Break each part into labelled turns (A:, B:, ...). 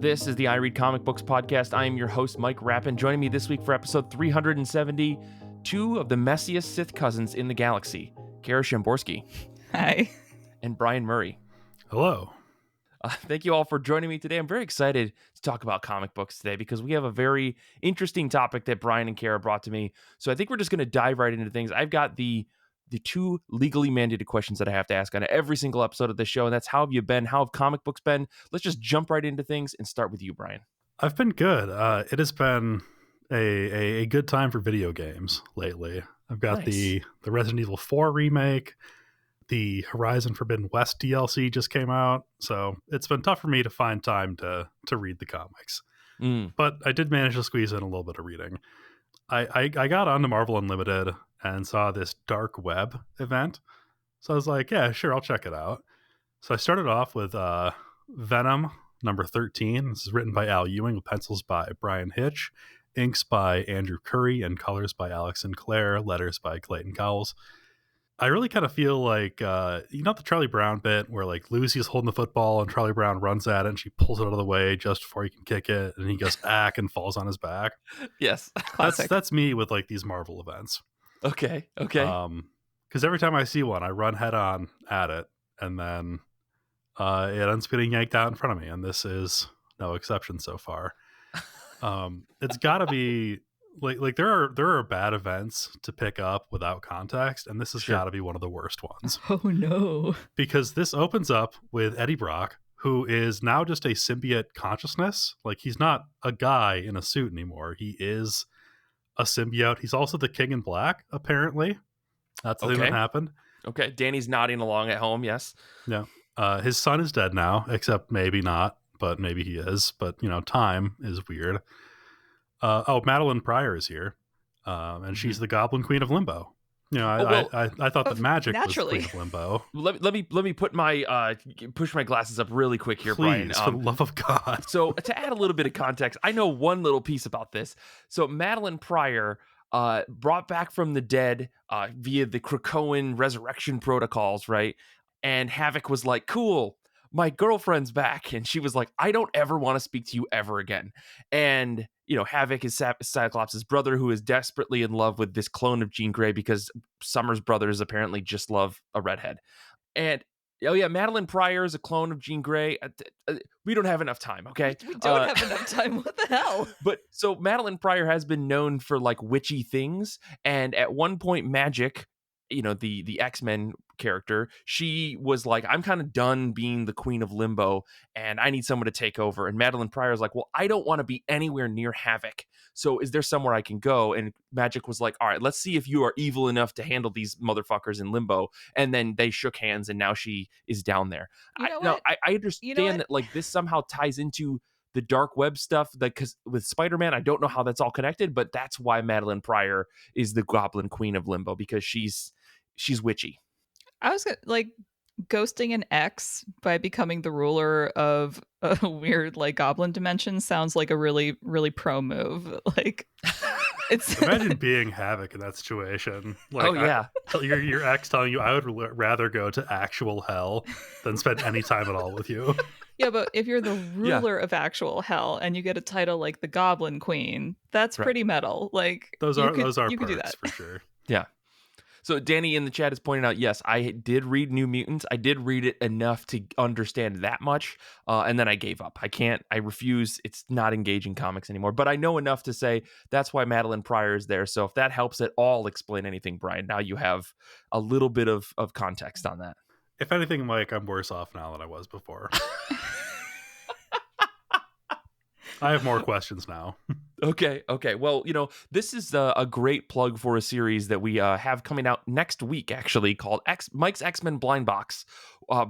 A: This is the I Read Comic Books podcast. I am your host, Mike Rapin. Joining me this week for episode 370, two of the messiest Sith cousins in the galaxy, Kara Shamborski.
B: Hi.
A: And Brian Murray.
C: Hello.
A: Thank you all for joining me today. I'm very excited to talk about comic books today because we have a very interesting topic that Brian and Kara brought to me. So I think we're just going to dive right into things. I've got the two legally mandated questions that I have to ask on every single episode of this show, and that's how have you been? How have comic books been? Let's just jump right into things and start with you, Brian.
C: I've been good. It has been a good time for video games lately. I've got the Resident Evil 4 remake. The Horizon Forbidden West DLC just came out, so it's been tough for me to find time to read the comics. But I did manage to squeeze in a little bit of reading. I got onto Marvel Unlimited and saw this dark web event. So I was like, yeah, sure, I'll check it out. So I started off with Venom number 13. This is written by Al Ewing with pencils by Brian Hitch, inks by Andrew Curry, and colors by Alex Sinclair, letters by Clayton Cowles. I really kind of feel like, the Charlie Brown bit where like Lucy's holding the football and Charlie Brown runs at it and she pulls it out of the way just before he can kick it and he goes ack and falls on his back.
A: Yes.
C: That's me with like these Marvel events.
A: Okay.
C: Because every time I see one, I run head on at it and then it ends up getting yanked out in front of me. And this is no exception so far. It's got to be like there are bad events to pick up without context, and this has got to be one of the worst ones.
B: Oh no.
C: Because this opens up with Eddie Brock, who is now just a symbiote consciousness. Like he's not a guy in a suit anymore. He is a symbiote. He's also the King in Black, apparently. That's the thing that happened.
A: Okay. Danny's nodding along at home, yes.
C: Yeah. His son is dead now, except maybe not, but maybe he is. But, time is weird. Madeline Pryor is here, and she's the Goblin Queen of Limbo. I thought that Magic
B: naturally
C: was Queen of Limbo.
A: Let me put my push my glasses up really quick here,
C: Please,
A: Brian.
C: for the love of God.
A: So to add a little bit of context, I know one little piece about this. So Madeline Pryor, brought back from the dead via the Krakoan resurrection protocols, right? And Havoc was like, "Cool, my girlfriend's back," and she was like, "I don't ever want to speak to you ever again." And Havoc is Cyclops' brother, who is desperately in love with this clone of Jean Grey because Summer's brothers apparently just love a redhead. And Madeline Pryor is a clone of Jean Grey. We don't have enough time, okay?
B: We don't have enough time. What the hell?
A: But so Madeline Pryor has been known for like witchy things, and at one point, Magic, the X-Men character, she was like, "I'm kind of done being the Queen of Limbo and I need someone to take over." And Madeline Pryor is like, "Well, I don't want to be anywhere near Havoc, so is there somewhere I can go?" And Magic was like, "All right, let's see if you are evil enough to handle these motherfuckers in Limbo." And then they shook hands and now she is down there. I understand that like this somehow ties into the dark web stuff, because with Spider-Man, I don't know how that's all connected, but that's why Madeline Pryor is the Goblin Queen of Limbo, because she's witchy.
B: I was like ghosting an ex by becoming the ruler of a weird like goblin dimension sounds like a really, really pro move. Like it's
C: imagine being Havoc in that situation. Like, your ex telling you, "I would rather go to actual hell than spend any time at all with you."
B: Yeah, but if you're the ruler of actual hell and you get a title like the Goblin Queen, that's pretty metal. Like
C: those are
B: you
C: perks,
B: could do that
C: for sure.
A: Yeah. So Danny in the chat is pointing out, yes, I did read New Mutants. I did read it enough to understand that much, and then I gave up. I refuse. It's not engaging comics anymore. But I know enough to say that's why Madeline Pryor is there. So if that helps at all explain anything, Brian, now you have a little bit of context on that.
C: If anything, Mike, I'm worse off now than I was before. I have more questions now.
A: Okay. Well, this is a great plug for a series that we have coming out next week, actually, called Mike's X-Men Blind Box.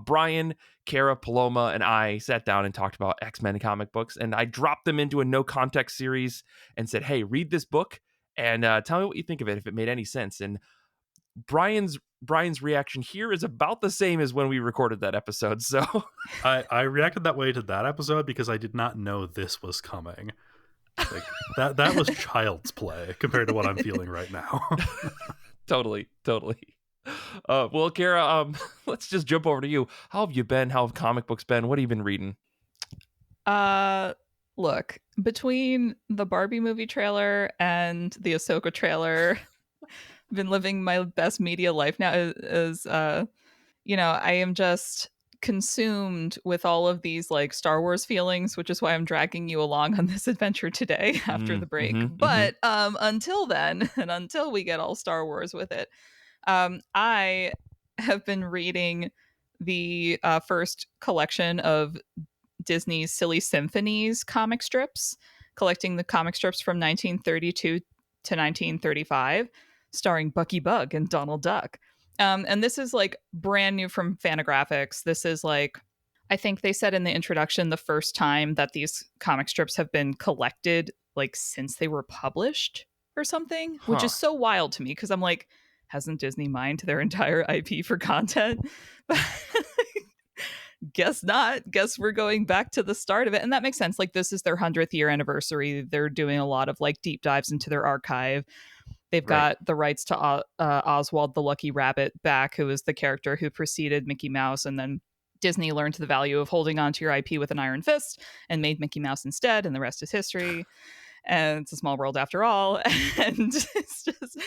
A: Brian, Kara, Paloma, and I sat down and talked about X-Men comic books, and I dropped them into a no-context series and said, "Hey, read this book and tell me what you think of it, if it made any sense." And Brian's reaction here is about the same as when we recorded that episode. So
C: I reacted that way to that episode because I did not know this was coming. Like that was child's play compared to what I'm feeling right now.
A: Totally. Well, Kara, let's just jump over to you. How have you been? How have comic books been? What have you been reading?
B: Look, between the Barbie movie trailer and the Ahsoka trailer, I've been living my best media life now. I am just consumed with all of these like Star Wars feelings, which is why I'm dragging you along on this adventure today after the break. But until then, and until we get all Star Wars with it, I have been reading the first collection of Disney's Silly Symphonies comic strips, collecting the comic strips from 1932 to 1935, starring Bucky Bug and Donald Duck. And this is like brand new from Fantagraphics. This is like, I think they said in the introduction, the first time that these comic strips have been collected, like since they were published or something, which is so wild to me because I'm like, hasn't Disney mined their entire IP for content? Guess not. Guess we're going back to the start of it. And that makes sense. Like, this is their 100th year anniversary. They're doing a lot of like deep dives into their archive. They've got the rights to Oswald the Lucky Rabbit back, who is the character who preceded Mickey Mouse. And then Disney learned the value of holding on to your IP with an iron fist and made Mickey Mouse instead. And the rest is history. And it's a small world after all. And it's just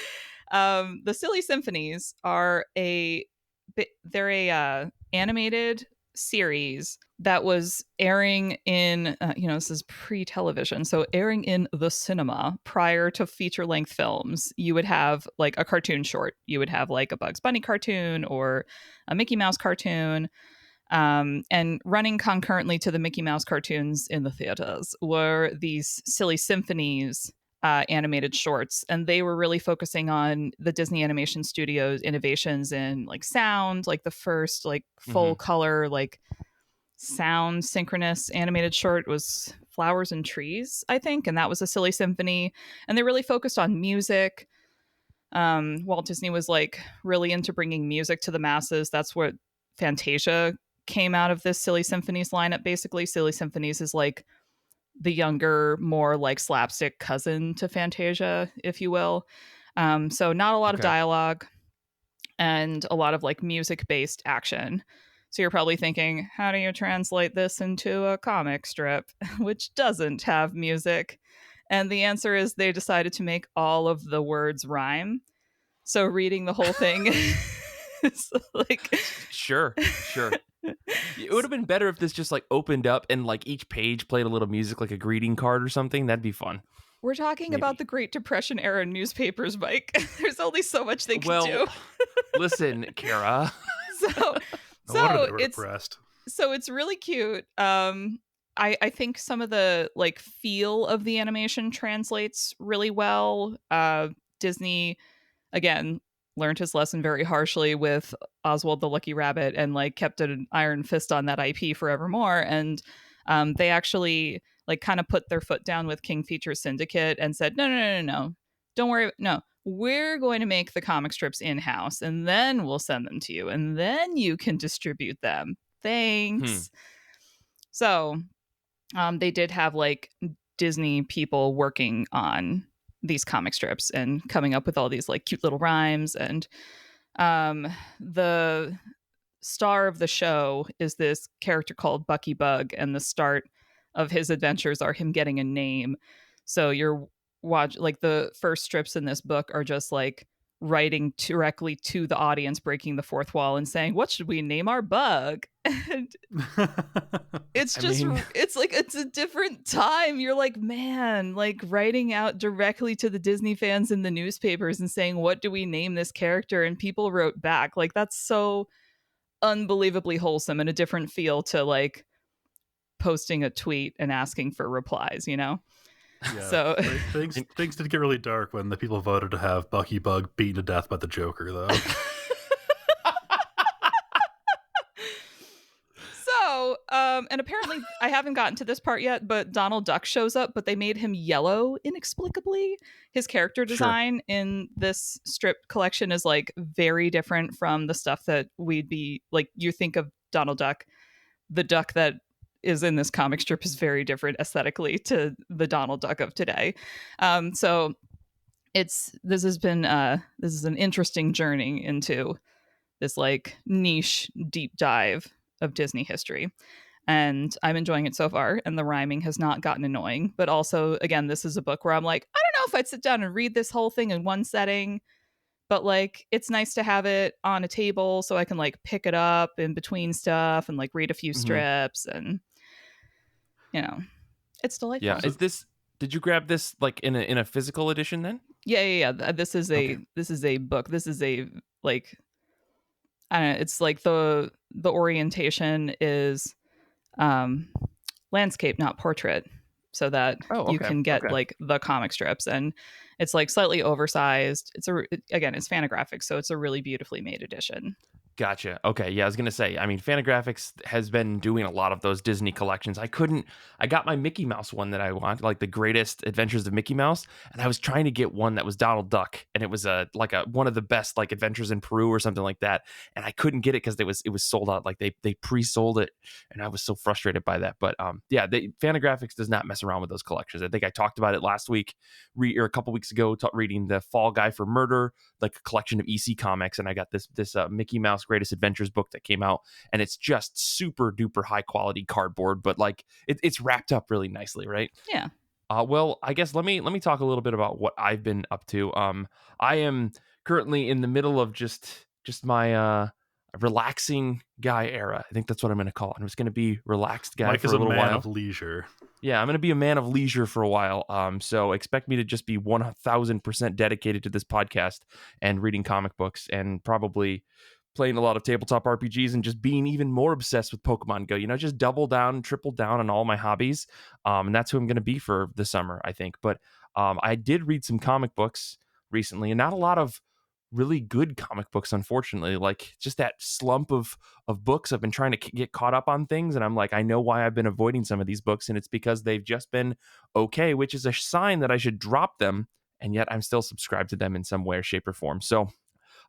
B: the Silly Symphonies are they're a animated series that was airing in this is pre-television, so airing in the cinema prior to feature-length films. You would have like a cartoon short, you would have like a Bugs Bunny cartoon or a Mickey Mouse cartoon, and running concurrently to the Mickey Mouse cartoons in the theaters were these Silly Symphonies animated shorts, and they were really focusing on the Disney Animation Studios innovations in like sound, like the first like full color like sound synchronous animated short was Flowers and Trees, I think, and that was a Silly Symphony. And they really focused on music. Walt Disney was like really into bringing music to the masses. That's what Fantasia came out of this Silly Symphonies lineup. Basically, Silly Symphonies is like the younger, more like slapstick cousin to Fantasia, if you will. So not a lot of dialogue and a lot of like music-based action. So you're probably thinking, how do you translate this into a comic strip, which doesn't have music? And the answer is they decided to make all of the words rhyme. So reading the whole thing is like...
A: Sure. It would have been better if this just like opened up and like each page played a little music, like a greeting card or something. That'd be fun.
B: We're talking about the Great Depression era newspapers, Mike. There's only so much they can do.
A: Listen, Kara.
B: It's really cute. I think some of the like feel of the animation translates really well. Disney, again, learned his lesson very harshly with Oswald the Lucky Rabbit and like kept an iron fist on that IP forevermore. And they actually like kind of put their foot down with King Features Syndicate and said, no, don't worry. No, we're going to make the comic strips in-house and then we'll send them to you and then you can distribute them. Thanks. So they did have like Disney people working on these comic strips and coming up with all these like cute little rhymes. And the star of the show is this character called Bucky Bug, and the start of his adventures are him getting a name. So you're like the first strips in this book are just like writing directly to the audience, breaking the fourth wall and saying, what should we name our bug? And it's just it's like it's a different time. You're like, man, like writing out directly to the Disney fans in the newspapers and saying, what do we name this character? And people wrote back. Like, that's so unbelievably wholesome and a different feel to like posting a tweet and asking for replies, you know?
C: Yeah.
B: So
C: things did get really dark when the people voted to have Bucky Bug beaten to death by the Joker, though.
B: So, and apparently I haven't gotten to this part yet, but Donald Duck shows up, but they made him yellow inexplicably. His character design in this strip collection is like very different from the stuff that we'd be like, you think of Donald Duck. The duck that is in this comic strip is very different aesthetically to the Donald Duck of today. So this is an interesting journey into this like niche deep dive of Disney history. and I'm enjoying it so far, and the rhyming has not gotten annoying. But also, again, this is a book where I'm like, I don't know if I'd sit down and read this whole thing in one setting, but like it's nice to have it on a table so I can like pick it up in between stuff and like read a few strips, and you know, it's delightful.
A: Yeah. Did you grab this like in a physical edition then?
B: Yeah. This is a book. This is a like, I don't know, it's like the orientation is landscape, not portrait, so that
A: Oh,
B: you
A: okay.
B: can get
A: Okay.
B: like the comic strips, and it's like slightly oversized. Again, it's Fantagraphics, so it's a really beautifully made edition.
A: Gotcha. Okay. Yeah, I was gonna say. I mean, Fantagraphics has been doing a lot of those Disney collections. I got my Mickey Mouse one that I want, like the Greatest Adventures of Mickey Mouse, and I was trying to get one that was Donald Duck, and it was a one of the best like Adventures in Peru or something like that, and I couldn't get it because it was sold out. Like they pre-sold it, and I was so frustrated by that. But yeah, Fantagraphics does not mess around with those collections. I think I talked about it last week, or a couple weeks ago, reading the Fall Guy for Murder, like a collection of EC comics, and I got this Mickey Mouse Greatest Adventures book that came out, and it's just super duper high quality cardboard, but like it's wrapped up really nicely, right?
B: Yeah.
A: Well, I guess let me talk a little bit about what I've been up to. I am currently in the middle of just my relaxing guy era. I think that's what I'm going to call it. I'm just going to be relaxed guy
C: Mike
A: for
C: is
A: a
C: a
A: little
C: man
A: while.
C: of leisure.
A: Yeah, I'm going to be a man of leisure for a while. So expect me to just be 1000% dedicated to this podcast and reading comic books, and probably playing a lot of tabletop RPGs, and just being even more obsessed with Pokemon Go. You know, just double down, triple down on all my hobbies. And that's who I'm going to be for the summer, I think. But I did read some comic books recently, and not a lot of really good comic books, unfortunately. Like just that slump of books. I've been trying to get caught up on things, and I'm like, I know why I've been avoiding some of these books, and it's because they've just been okay, which is a sign that I should drop them, and yet I'm still subscribed to them in some way or shape or form. So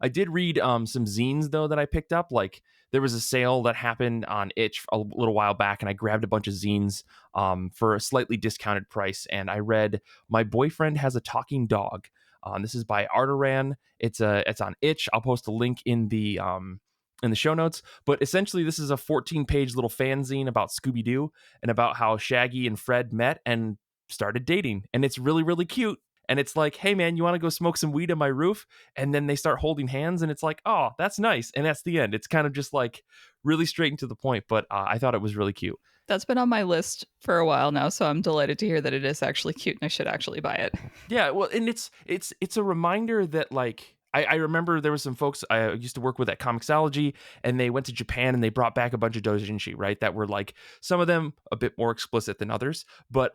A: I did read some zines though that I picked up. Like there was a sale that happened on Itch a little while back, and I grabbed a bunch of zines for a slightly discounted price, and I read My Boyfriend Has a Talking Dog. This is by Artaran. It's on Itch. I'll post a link in the show notes. But essentially, this is a 14-page little fanzine about Scooby-Doo and about how Shaggy and Fred met and started dating. And it's really, really cute. And it's like, hey, man, you want to go smoke some weed on my roof? And then they start holding hands, and it's like, oh, that's nice. And that's the end. It's kind of just like really straight and to the point. But I thought it was really cute.
B: That's been on my list for a while now, so I'm delighted to hear that it is actually cute, and I should actually buy it.
A: Yeah, well, and it's a reminder that like I remember there was some folks I used to work with at Comixology, and they went to Japan and they brought back a bunch of doujinshi, right? That were like some of them a bit more explicit than others, but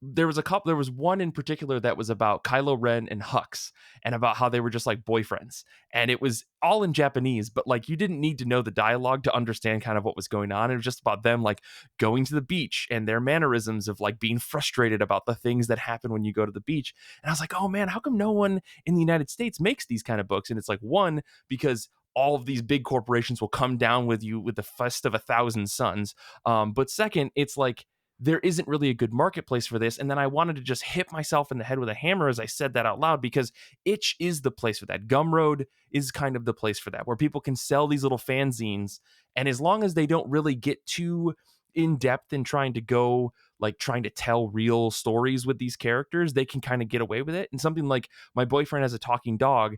A: there was one in particular that was about Kylo Ren and Hux, and about how they were just like boyfriends, and it was all in Japanese, but like you didn't need to know the dialogue to understand kind of what was going on. It was just about them like going to the beach and their mannerisms of like being frustrated about the things that happen when you go to the beach. And I was like, oh man, how come no one in the United States makes these kind of books? And it's like, one, because all of these big corporations will come down with you with the fist of 1,000 suns. But second, it's like there isn't really a good marketplace for this. And then I wanted to just hit myself in the head with a hammer as I said that out loud, because Itch is the place for that. Gumroad is kind of the place for that, where people can sell these little fanzines. And as long as they don't really get too in depth in trying to tell real stories with these characters, they can kind of get away with it. And something like My Boyfriend Has a Talking Dog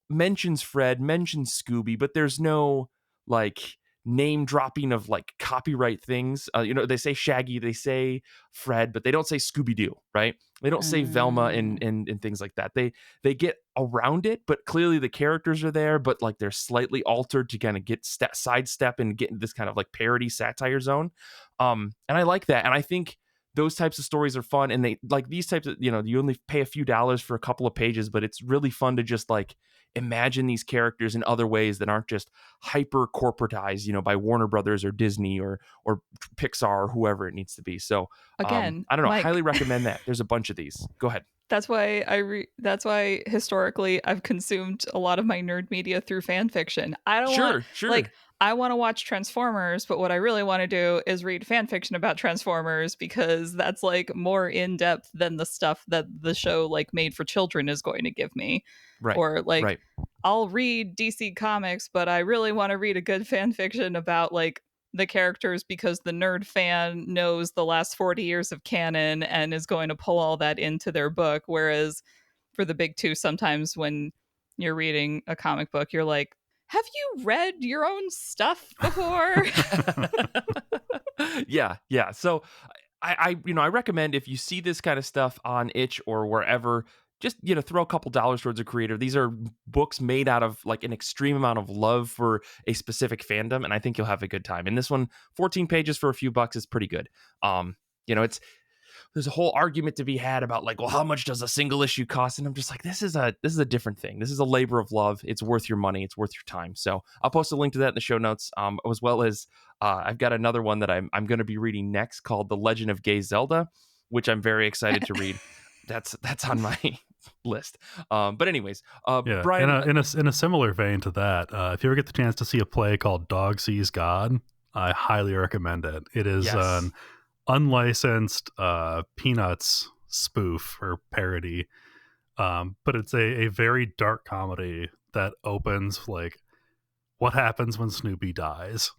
A: mentions Fred, mentions Scooby, but there's no like name dropping of like copyright things. They say Shaggy, they say Fred, but they don't say Scooby-Doo, right? They don't say Velma and things like that. They get around it, but clearly the characters are there, but like they're slightly altered to kind of get sidestep and get in this kind of like parody satire zone. And I like that. And I think those types of stories are fun, and they like these types of, you only pay a few dollars for a couple of pages, but it's really fun to just like imagine these characters in other ways that aren't just hyper corporatized, by Warner Brothers or Disney or Pixar or whoever it needs to be. So
B: Again,
A: I don't know,
B: Mike,
A: highly recommend that. There's a bunch of these. Go ahead.
B: That's why historically I've consumed a lot of my nerd media through fan fiction. I don't want like I want to watch Transformers, but what I really want to do is read fan fiction about Transformers, because that's like more in depth than the stuff that the show like made for children is going to give me.
A: Right.
B: Or like
A: right.
B: I'll read DC Comics, but I really want to read a good fan fiction about like the characters because the nerd fan knows the last 40 years of canon and is going to pull all that into their book. Whereas for the big two, sometimes when you're reading a comic book, you're like, have you read your own stuff before?
A: Yeah. So I recommend if you see this kind of stuff on Itch or wherever, just throw a couple dollars towards a creator. These are books made out of like an extreme amount of love for a specific fandom, and I think you'll have a good time. And this one, 14 pages for a few bucks is pretty good. There's a whole argument to be had about like, well, how much does a single issue cost? And I'm just like, this is a different thing. This is a labor of love. It's worth your money. It's worth your time. So I'll post a link to that in the show notes, as well as I've got another one that I'm going to be reading next called The Legend of Gay Zelda, which I'm very excited to read. That's on my list. But anyways,
C: yeah,
A: Brian,
C: in a similar vein to that, if you ever get the chance to see a play called Dog Sees God, I highly recommend it. It is an unlicensed Peanuts spoof or parody, but it's a very dark comedy that opens like what happens when Snoopy dies,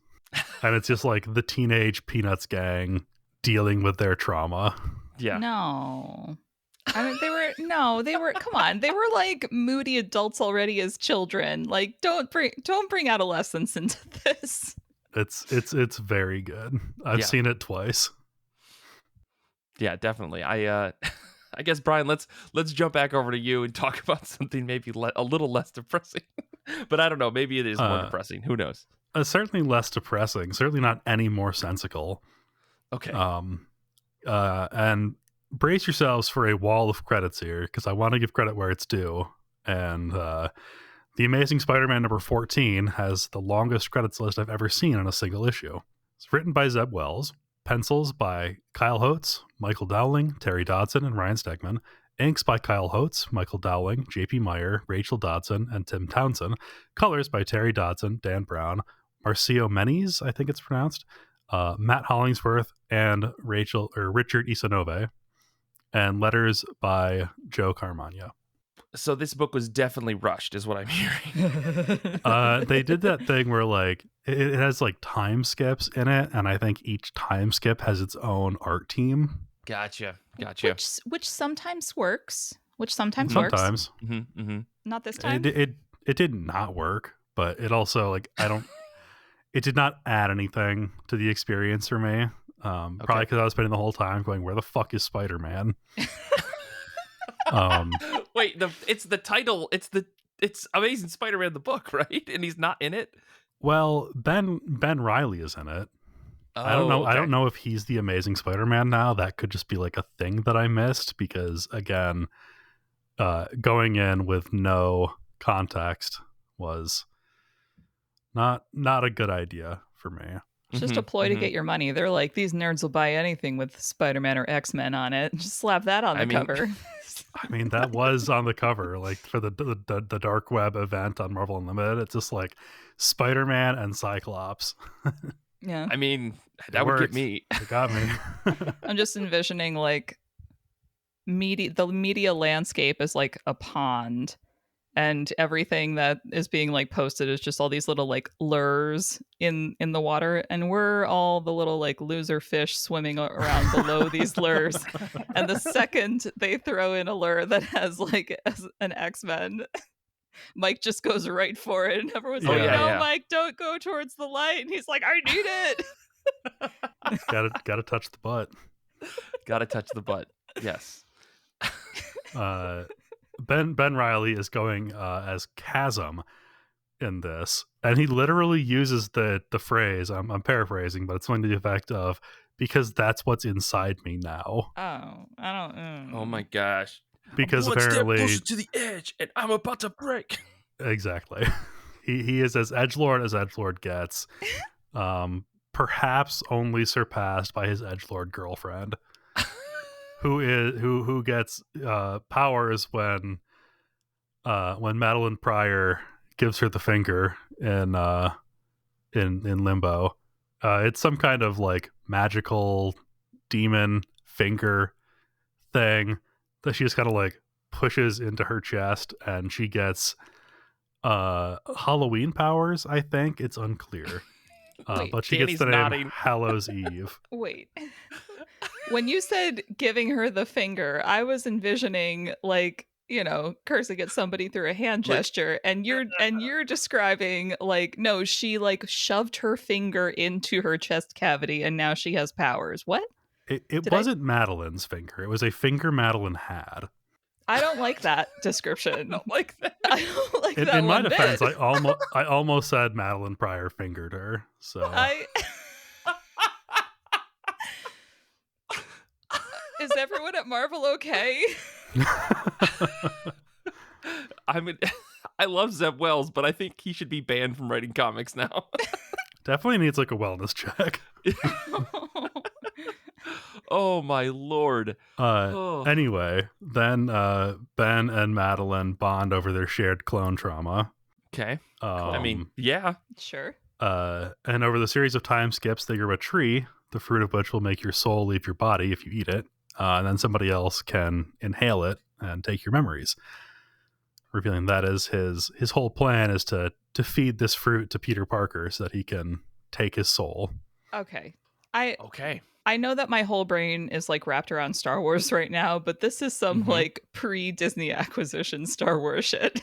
C: and it's just like the teenage Peanuts gang dealing with their trauma.
A: Yeah.
B: No. I mean, they were, come on, they were like moody adults already as children. Like, don't bring adolescence into this.
C: It's very good. I've seen it twice.
A: Yeah, definitely. I guess, Brian, let's jump back over to you and talk about something maybe a little less depressing. But I don't know, maybe it is more depressing. Who knows?
C: Certainly less depressing. Certainly not any more sensical.
A: Okay.
C: And brace yourselves for a wall of credits here, because I want to give credit where it's due. And The Amazing Spider-Man number 14 has the longest credits list I've ever seen on a single issue. It's written by Zeb Wells, pencils by Kyle Holtz, Michael Dowling, Terry Dodson, and Ryan Stegman, inks by Kyle Holtz, Michael Dowling, J.P. Meyer, Rachel Dodson, and Tim Townsend, colors by Terry Dodson, Dan Brown, Marcio Menes, I think it's pronounced, Matt Hollingsworth, and Richard Isanove, and letters by Joe Carmagna.
A: So this book was definitely rushed, is what I'm hearing.
C: They did that thing where like it has like time skips in it, and I think each time skip has its own art team.
A: Gotcha.
B: Which sometimes works.
C: Sometimes.
A: Mm-hmm.
B: Not this time.
C: It did not work, but it also it did not add anything to the experience for me. Probably because I was spending the whole time going, "Where the fuck is Spider-Man?"
A: Wait, it's the title. It's Amazing Spider-Man the book, right? And he's not in it.
C: Well, Ben Reilly is in it.
A: Oh,
C: I don't know.
A: okay.
C: I don't know if he's the Amazing Spider-Man now. That could just be like a thing that I missed because, again, going in with no context was not a good idea for me.
B: It's just a ploy to get your money. They're like, these nerds will buy anything with Spider-Man or X-Men on it. Just slap that on the cover.
C: I mean, that was on the cover, like for the Dark Web event on Marvel Unlimited. It's just like Spider-Man and Cyclops.
B: Yeah.
A: I mean, that would get me.
C: It got me.
B: I'm just envisioning like the media landscape is like a pond, and everything that is being like posted is just all these little like lures in the water, and we're all the little like loser fish swimming around below these lures. And the second they throw in a lure that has like an X-Men, Mike just goes right for it, and everyone's like, "No, Mike, don't go towards the light." And he's like, "I need it."
C: Gotta touch the butt.
A: Gotta touch the butt. Yes.
C: Ben Reilly is going as Chasm in this, and he literally uses the phrase. I'm paraphrasing, but it's something to the effect of, "Because that's what's inside me now."
B: Oh, I don't.
A: Oh my gosh.
C: Because
A: one
C: apparently
A: step closer to the edge, and I'm about to break.
C: Exactly. He is as edgelord gets. Perhaps only surpassed by his edgelord girlfriend, who gets powers when Madeline Pryor gives her the finger in Limbo. It's some kind of like magical demon finger thing that she just kind of like pushes into her chest, and she gets Halloween powers. I think it's unclear.
B: Wait,
C: but she
A: Danny's
C: gets the name
A: nodding.
C: Hallows Eve.
B: wait. When you said giving her the finger, I was envisioning like, cursing at somebody through a hand
A: Like-
B: gesture, and you're describing like, no, she like shoved her finger into her chest cavity and now she has powers. What?
C: It wasn't Madeline's finger. It was a finger Madeline had.
B: I don't like that description.
A: I don't like that.
B: I don't like that
C: In my
B: one
C: defense,
B: bit.
C: I almost said Madeline Pryor fingered her. So
B: Is everyone at Marvel okay?
A: I mean, I love Zeb Wells, but I think he should be banned from writing comics now.
C: definitely needs like a wellness check.
A: Oh my lord.
C: Anyway, then Ben and Madeline bond over their shared clone trauma.
A: Okay. I mean, yeah.
B: Sure.
C: And over the series of time skips, they grow a tree, the fruit of which will make your soul leave your body if you eat it. And then somebody else can inhale it and take your memories. Revealing that is his whole plan is to feed this fruit to Peter Parker so that he can take his soul.
B: Okay.
A: Okay.
B: I know that my whole brain is like wrapped around Star Wars right now, but this is some like pre-Disney acquisition Star Wars shit.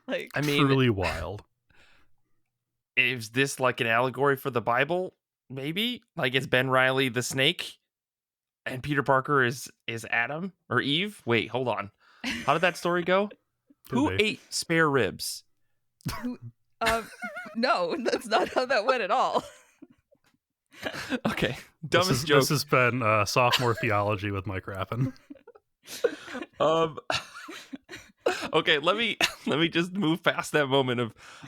B: Like,
A: I mean,
C: truly wild.
A: is this like an allegory for the Bible? Maybe? Like it's Ben Reilly the snake and Peter Parker is Adam or Eve? Wait, hold on. How did that story go? Who ate spare ribs?
B: no, that's not how that went at all.
A: Okay. Dumbest joke.
C: This has been sophomore theology with Mike Rapin.
A: Okay, let me just move past that moment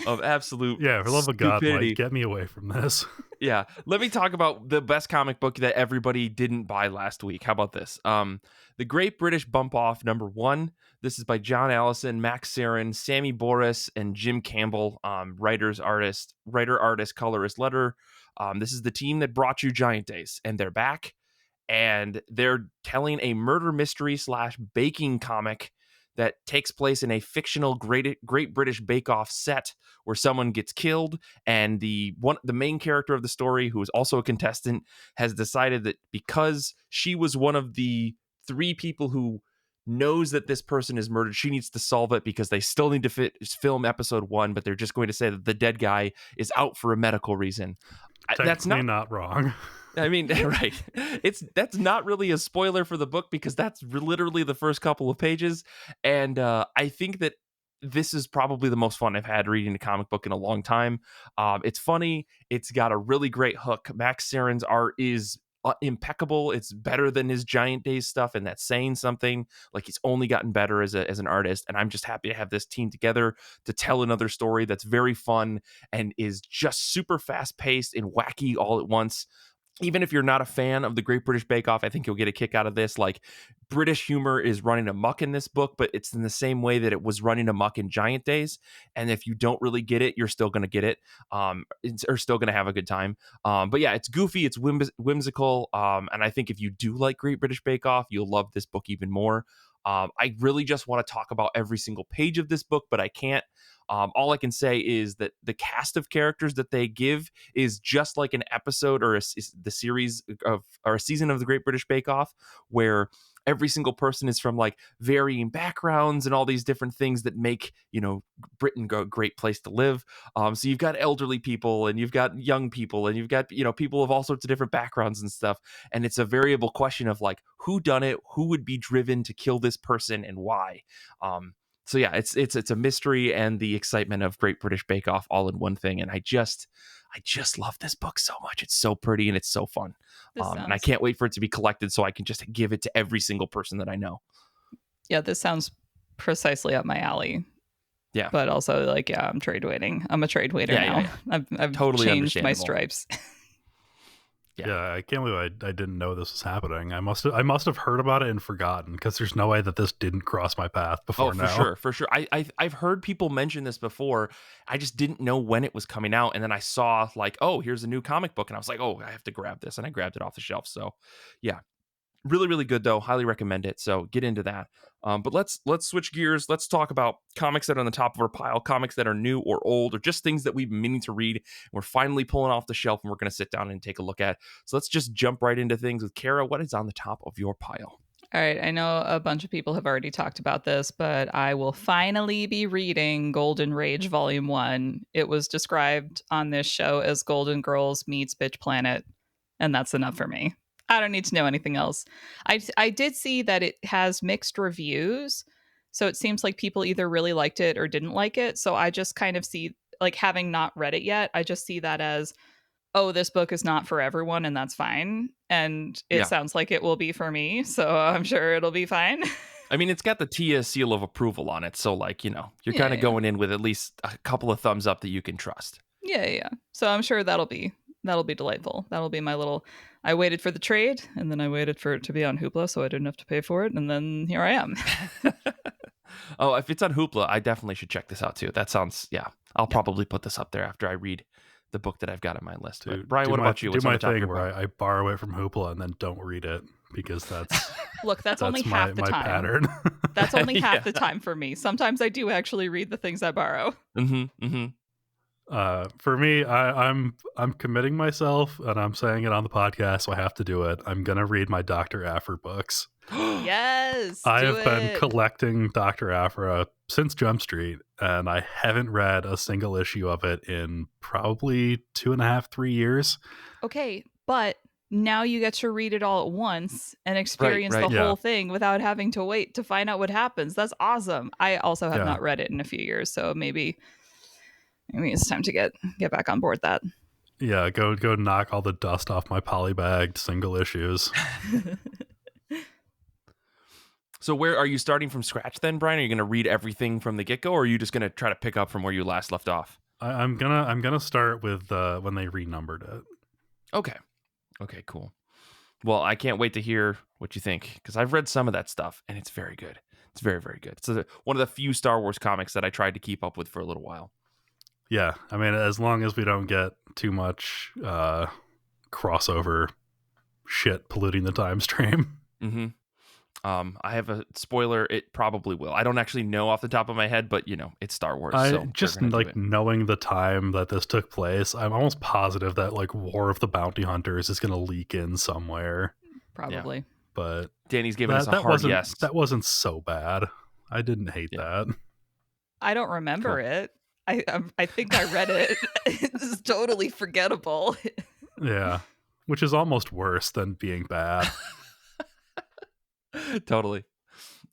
A: of absolute
C: Yeah, for love of God,
A: stupidity.
C: Mike, get me away from this.
A: Yeah, let me talk about the best comic book that everybody didn't buy last week. How about this? The Great British Bump Off #1. This is by John Allison, Max Sarin, Sammy Boris, and Jim Campbell. Writer, artist, colorist, letter. This is the team that brought you Giant Days, and they're back, and they're telling a murder mystery / baking comic that takes place in a fictional Great British Bake Off set where someone gets killed, and the main character of the story, who is also a contestant, has decided that because she was one of the 3 people who knows that this person is murdered, she needs to solve it because they still need to film episode 1, but they're just going to say that the dead guy is out for a medical reason. That's
C: not wrong.
A: I mean, right. That's not really a spoiler for the book because that's literally the first couple of pages. And I think that this is probably the most fun I've had reading a comic book in a long time. It's funny. It's got a really great hook. Max Sarin's art is impeccable. It's better than his Giant Days stuff, and that's saying something. Like, he's only gotten better as an artist, and I'm just happy to have this team together to tell another story that's very fun and is just super fast paced and wacky all at once. Even if you're not a fan of the Great British Bake Off, I think you'll get a kick out of this. Like, British humor is running amok in this book, but it's in the same way that it was running amok in Giant Days. And if you don't really get it, you're still going to get it. Or still going to have a good time. But yeah, it's goofy, it's whimsical. And I think if you do like Great British Bake Off, you'll love this book even more. I really just want to talk about every single page of this book, but I can't. All I can say is that the cast of characters that they give is just like an episode or the series of or a season of the Great British Bake Off, where every single person is from like varying backgrounds and all these different things that make, Britain a great place to live. So you've got elderly people and you've got young people and you've got, people of all sorts of different backgrounds and stuff. And it's a variable question of like, who done it? Who would be driven to kill this person and why? So yeah, it's a mystery and the excitement of Great British Bake Off all in one thing. And I just love this book so much. It's so pretty and it's so fun. And I can't wait for it to be collected so I can just give it to every single person that I know.
B: Yeah, this sounds precisely up my alley.
A: Yeah.
B: But also like, yeah, I'm trade waiting. I'm a trade waiter now. Yeah. I've
A: totally
B: changed my stripes.
C: Yeah, I can't believe I didn't know this was happening. I must have heard about it and forgotten, because there's no way that this didn't cross my path before now.
A: For sure. I've heard people mention this before. I just didn't know when it was coming out, and then I saw like, oh, here's a new comic book, and I was like, oh, I have to grab this, and I grabbed it off the shelf. So, yeah, Really, really good though. Highly recommend it. So get into that. But let's switch gears. Let's talk about comics that are on the top of our pile, comics that are new or old, or just things that we've been meaning to read. We're finally pulling off the shelf, and we're going to sit down and take a look at. So let's just jump right into things with Kara. What is on the top of your pile?
B: All right, I know a bunch of people have already talked about this, but I will finally be reading Golden Rage Volume 1. It was described on this show as Golden Girls meets Bitch Planet, and that's enough for me. I don't need to know anything else. I did see that it has mixed reviews, so it seems like people either really liked it or didn't like it. So I just kind of see, like, having not read it yet, I just see that as, oh, this book is not for everyone, and that's fine. And it sounds like it will be for me, so I'm sure it'll be fine.
A: I mean, it's got the Tia seal of approval on it, so like, you're kind of going in with at least a couple of thumbs up that you can trust.
B: Yeah. So I'm sure that'll be delightful. That'll be my little. I waited for the trade, and then I waited for it to be on Hoopla, so I didn't have to pay for it, and then here I am.
A: Oh, if it's on Hoopla, I definitely should check this out too. That sounds, I'll probably put this up there after I read the book that I've got on my list. But Brian, what about you?
C: Do my thing where I borrow it from Hoopla and then don't read it, because that's
B: look, that's only half the time.
C: Pattern.
B: That's only half the time for me. Sometimes I do actually read the things I borrow.
C: For me, I'm committing myself, and I'm saying it on the podcast, so I have to do it. I'm gonna read my Dr. Aphra books.
B: Yes,
C: I have been collecting Dr. Aphra since Jump Street, and I haven't read a single issue of it in probably 2.5, 3 years.
B: Okay, but now you get to read it all at once and experience the whole thing without having to wait to find out what happens. That's awesome. I also have not read it in a few years, so maybe it's time to get back on board that.
C: Yeah, go knock all the dust off my polybagged single issues.
A: So where are you starting from scratch then, Brian? Are you going to read everything from the get-go, or are you just going to try to pick up from where you last left off?
C: I'm gonna start with when they renumbered it.
A: Okay, cool. Well, I can't wait to hear what you think, because I've read some of that stuff, and it's very good. It's very, very good. It's one of the few Star Wars comics that I tried to keep up with for a little while.
C: Yeah, I mean, as long as we don't get too much crossover shit polluting the time stream.
A: Mm-hmm. I have a spoiler. It probably will. I don't actually know off the top of my head, but it's Star Wars. So
C: just like knowing the time that this took place, I'm almost positive that like War of the Bounty Hunters is going to leak in somewhere.
B: Probably.
C: Yeah. But
A: Danny's giving us a hard yes.
C: That wasn't so bad. I didn't hate that.
B: I don't remember it. I think I read it. It's totally forgettable.
C: Yeah, which is almost worse than being bad.
A: Totally.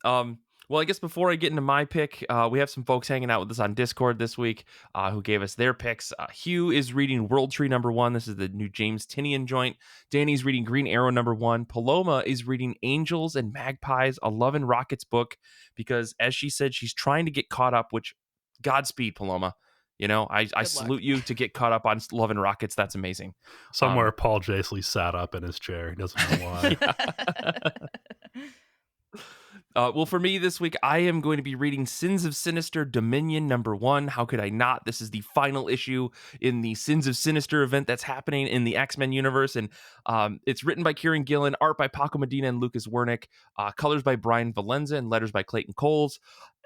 A: Well, I guess before I get into my pick, we have some folks hanging out with us on Discord this week who gave us their picks. Hugh is reading World Tree #1. This is the new James Tynion joint. Danny's reading Green Arrow #1. Paloma is reading Angels and Magpies, a Love and Rockets book, because as she said, she's trying to get caught up, which Godspeed, Paloma. I salute you to get caught up on Love and Rockets. That's amazing.
C: Somewhere Paul Jasley sat up in his chair. He doesn't know why.
A: Well, for me this week, I am going to be reading Sins of Sinister Dominion #1. How could I not? This is the final issue in the Sins of Sinister event that's happening in the X-Men universe. And it's written by Kieran Gillen, art by Paco Medina and Lucas Wernick, colors by Brian Valenza, and letters by Clayton Coles.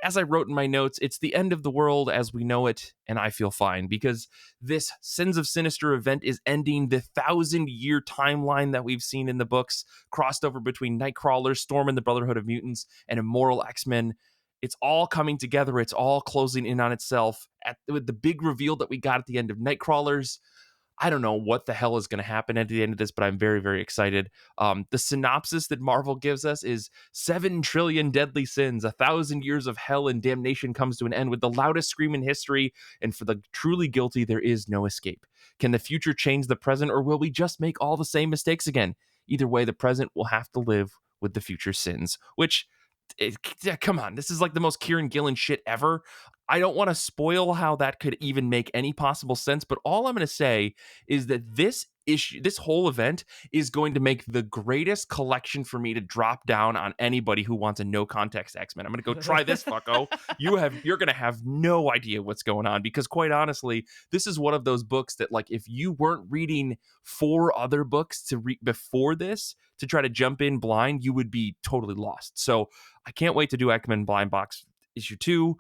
A: As I wrote in my notes, it's the end of the world as we know it, and I feel fine, because this Sins of Sinister event is ending the 1,000-year timeline that we've seen in the books, crossed over between Nightcrawler, Storm and the Brotherhood of Mutants, and Immoral X-Men. It's all coming together. It's all closing in on itself. With the big reveal that we got at the end of Nightcrawlers, I don't know what the hell is going to happen at the end of this, but I'm very, very excited. The synopsis that Marvel gives us is 7 trillion deadly sins, 1,000 years of hell and damnation comes to an end with the loudest scream in history, and for the truly guilty, there is no escape. Can the future change the present, or will we just make all the same mistakes again? Either way, the present will have to live with the future sins, which... come on, this is like the most Kieran Gillen shit ever. I don't want to spoil how that could even make any possible sense, but all I'm going to say is that this issue, this whole event is going to make the greatest collection for me to drop down on anybody who wants a no context X-Men. I'm going to go try this, fucko. You're going to have no idea what's going on, because quite honestly, this is one of those books that, like, if you weren't reading 4 other books to read before this to try to jump in blind, you would be totally lost. So I can't wait to do X-Men Blind Box issue 2.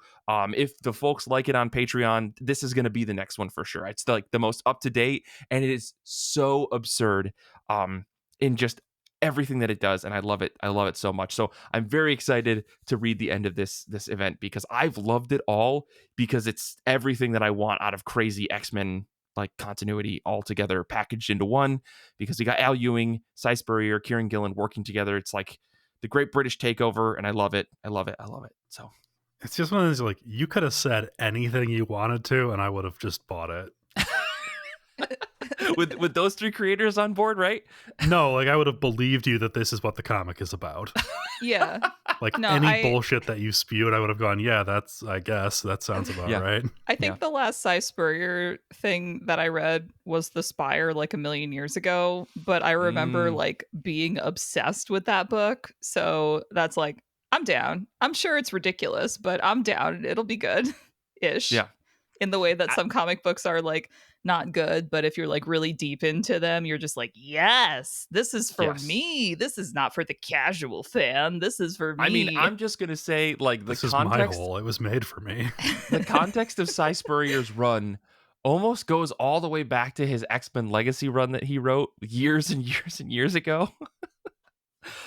A: If the folks like it on Patreon, this is going to be the next one for sure. It's the most up to date, and it is so absurd in just everything that it does, and I love it. I love it so much. So I'm very excited to read the end of this event, because I've loved it all, because it's everything that I want out of crazy X-Men like continuity all together packaged into one. Because we got Al Ewing, Cy Spurrier, Kieran Gillen working together. It's like the Great British Takeover, and I love it. I love it. I love it. So.
C: It's just one of those, like, you could have said anything you wanted to, and I would have just bought it.
A: with those 3 creators on board, right?
C: No, like, I would have believed you that this is what the comic is about.
B: Yeah.
C: Like, any bullshit that you spewed, I would have gone, yeah, I guess that sounds about right.
B: I think the last Cy Spurrier thing that I read was The Spire, like a million years ago, but I remember like being obsessed with that book. So that's like, I'm down. I'm sure it's ridiculous, but I'm down. It'll be good ish.
A: Yeah.
B: In the way that some comic books are like not good, but if you're like really deep into them, you're just like, yes, this is for me. This is not for the casual fan. This is for me.
A: I mean, I'm just going to say, like,
C: this is my hole. It was made for me.
A: The context of Cy Spurrier's run almost goes all the way back to his X-Men Legacy run that he wrote years and years and years ago.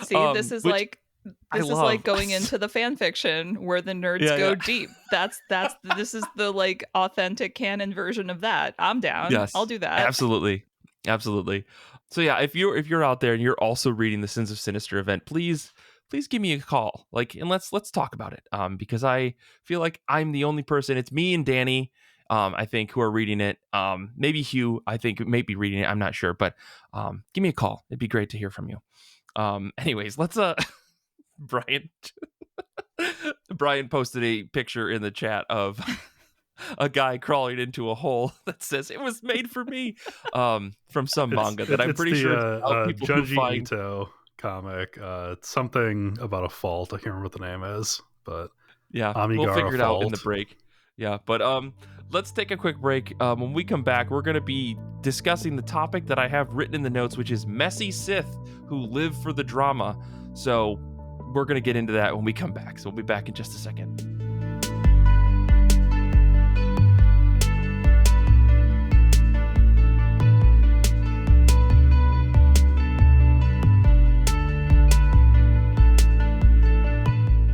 B: See, this is like going into the fan fiction where the nerds go deep. This is the like authentic canon version of that. I'm down.
A: Yes,
B: I'll do that.
A: Absolutely. So yeah, if you're out there and you're also reading the Sins of Sinister event, please give me a call. Like, and let's talk about it. Because I feel like I'm the only person. It's me and Danny, I think, who are reading it. Maybe Hugh, I think, may be reading it. I'm not sure, but give me a call. It'd be great to hear from you. Anyways, let's Brian posted a picture in the chat of a guy crawling into a hole that says it was made for me, from some manga that I'm pretty sure people
C: Junji
A: who find
C: Ito comic. It's something about a fault. I can't remember what the name is, but
A: yeah,
C: Amigara
A: we'll figure it
C: fault.
A: out in the break. Yeah, but let's take a quick break. When we come back, we're going to be discussing the topic that I have written in the notes, which is messy Sith who live for the drama. So we're going to get into that when we come back. So we'll be back in just a second.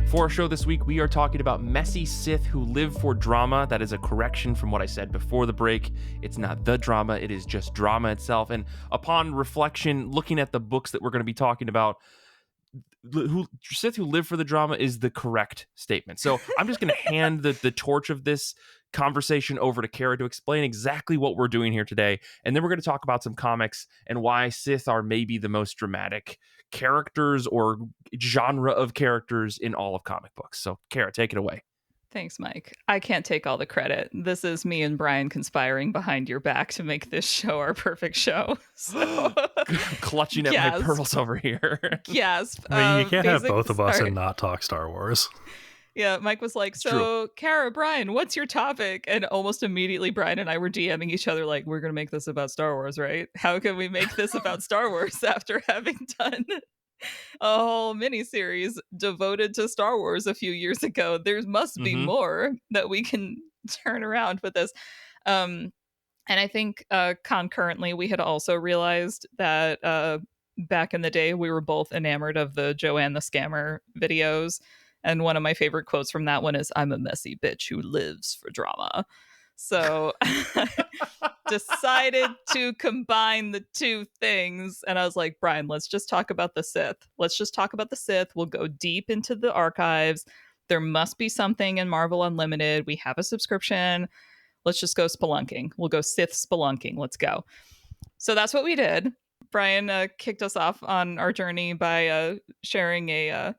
A: For our show this week, we are talking about messy Sith who live for drama. That is a correction from what I said before the break. It's not the drama, it is just drama itself. And upon reflection, looking at the books that we're going to be talking about, Sith who live for the drama is the correct statement. So I'm just going to hand the torch of this conversation over to Kara to explain exactly what we're doing here today. And then we're going to talk about some comics and why Sith are maybe the most dramatic characters or genre of characters in all of comic books. So Kara, take it away.
B: Thanks, Mike. I can't take all the credit. This is me and Brian conspiring behind your back to make this show our perfect show. So,
A: clutching at my pearls over here.
B: Gasp.
C: I mean, you can't have both of us and not talk Star Wars.
B: Yeah, Mike was like, so, Kara, Brian, what's your topic? And almost immediately, Brian and I were DMing each other like, we're going to make this about Star Wars, right? How can we make this about Star Wars after having done a whole miniseries devoted to Star Wars a few years ago? There must be more that we can turn around with this. And I think concurrently, we had also realized that back in the day, we were both enamored of the Joanne the Scammer videos. And one of my favorite quotes from that one is, I'm a messy bitch who lives for drama. So decided to combine the two things. And I was like, Brian, let's just talk about the Sith. Let's just talk about the Sith. We'll go deep into the archives. There must be something in Marvel Unlimited. We have a subscription. Let's just go spelunking. We'll go Sith spelunking. Let's go. So that's what we did. Brian kicked us off on our journey by sharing a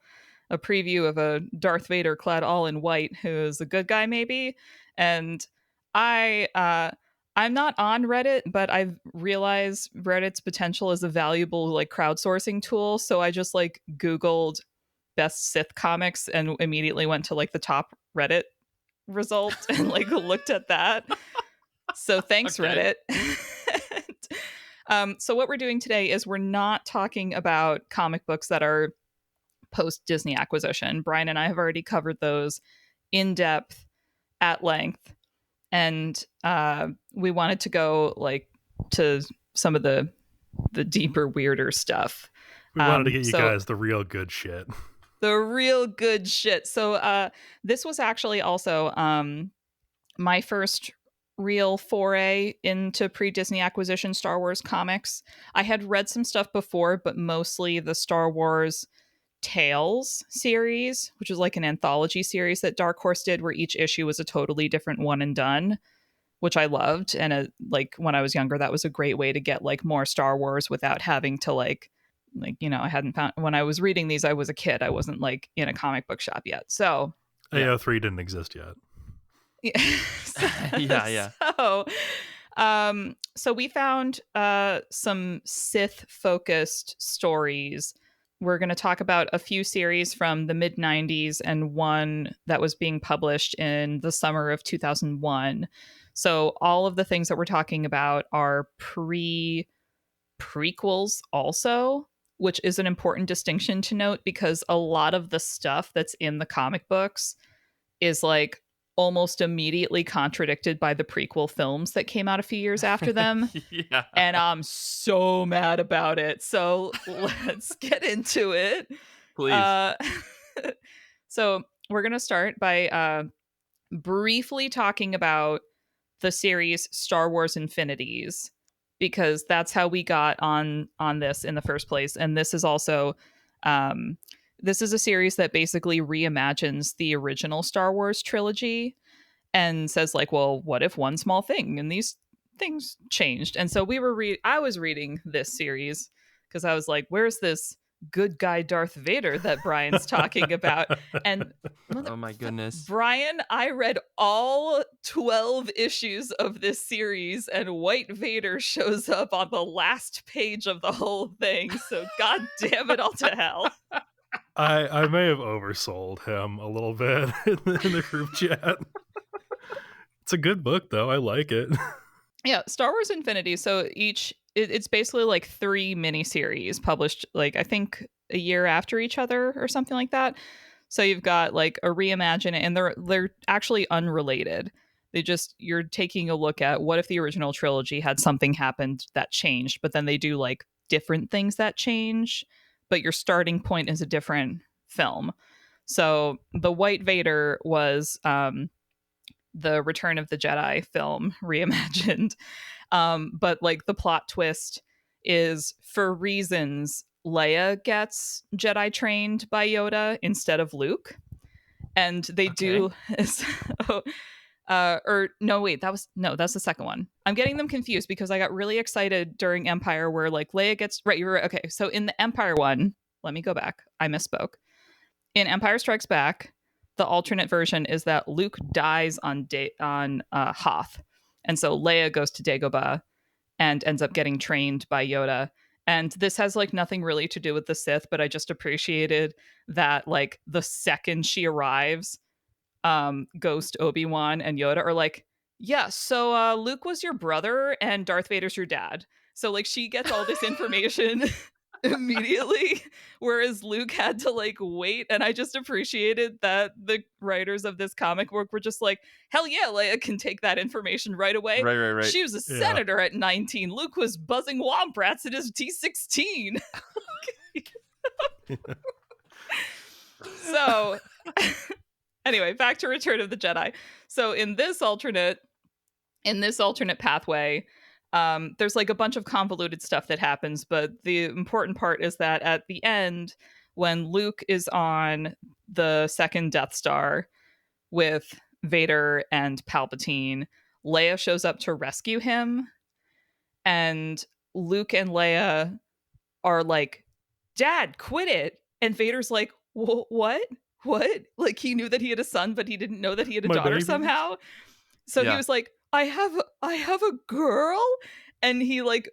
B: preview of a Darth Vader clad all in white who is a good guy, maybe. And I I'm not on Reddit, but I've realized Reddit's potential as a valuable like crowdsourcing tool. So I just like Googled best Sith comics and immediately went to like the top Reddit result and like looked at that. So thanks,
A: Okay.
B: Reddit. So what we're doing today is we're not talking about comic books that are post Disney acquisition. Brian and I have already covered those in depth at length, and we wanted to go like to some of the deeper, weirder stuff.
C: We wanted to get you
B: So
C: guys the real good shit.
B: the real good shit. So this was actually also my first real foray into pre-Disney acquisition Star Wars comics. I had read some stuff before, but mostly the Star Wars Tales series, which was like an anthology series that Dark Horse did, where each issue was a totally different one and done, which I loved. And like when I was younger, that was a great way to get like more Star Wars without having to like you know, I hadn't found, when I was reading these, I was a kid. I wasn't like in a comic book shop yet. So
C: AO3 didn't exist yet.
B: Yeah. So we found some Sith focused stories. We're going to talk about a few series from the mid 90s and one that was being published in the summer of 2001. So all of the things that we're talking about are prequels also, which is an important distinction to note because a lot of the stuff that's in the comic books is like almost immediately contradicted by the prequel films that came out a few years after them.
A: Yeah.
B: And I'm so mad about it. So let's get into it.
A: Please.
B: So we're going to start by briefly talking about the series Star Wars Infinities, because that's how we got on this in the first place. And this is also this is a series that basically reimagines the original Star Wars trilogy and says like, well, what if one small thing and these things changed? And so I was reading this series because I was like, where's this good guy Darth Vader that Brian's talking about? And
A: Oh my goodness.
B: Brian, I read all 12 issues of this series, and White Vader shows up on the last page of the whole thing. So god damn it all to hell.
C: I may have oversold him a little bit in the group chat. It's a good book though. I like it.
B: Yeah, Star Wars Infinity. So it's basically like 3 miniseries published like I think a year after each other or something like that. So you've got like a reimagine, and they're actually unrelated. You're taking a look at what if the original trilogy had something happened that changed, but then they do like different things that change, but your starting point is a different film. So the White Vader was the Return of the Jedi film reimagined. But like the plot twist is, for reasons, Leia gets Jedi trained by Yoda instead of Luke. And they do or no, wait, that's the second one. I'm getting them confused because I got really excited during Empire where like Leia gets right. You're right. Okay, so in the Empire one, let me go back. I misspoke. In Empire Strikes Back, the alternate version is that Luke dies on Hoth, and so Leia goes to Dagobah and ends up getting trained by Yoda. And this has like nothing really to do with the Sith, but I just appreciated that like the second she arrives, Ghost, Obi-Wan, and Yoda are like, yeah, so Luke was your brother and Darth Vader's your dad. So like she gets all this information immediately, whereas Luke had to like wait. And I just appreciated that the writers of this comic book were just like, hell yeah, Leia can take that information right away.
A: Right.
B: She was a senator at 19. Luke was buzzing womp rats at his T16. So anyway, back to Return of the Jedi. So in this alternate pathway, there's like a bunch of convoluted stuff that happens, but the important part is that at the end, when Luke is on the second Death Star with Vader and Palpatine, Leia shows up to rescue him, and Luke and Leia are like, Dad, quit it. And Vader's like, what? Like he knew that he had a son, but he didn't know that he had a daughter somehow. So he was like, I have a girl, and he like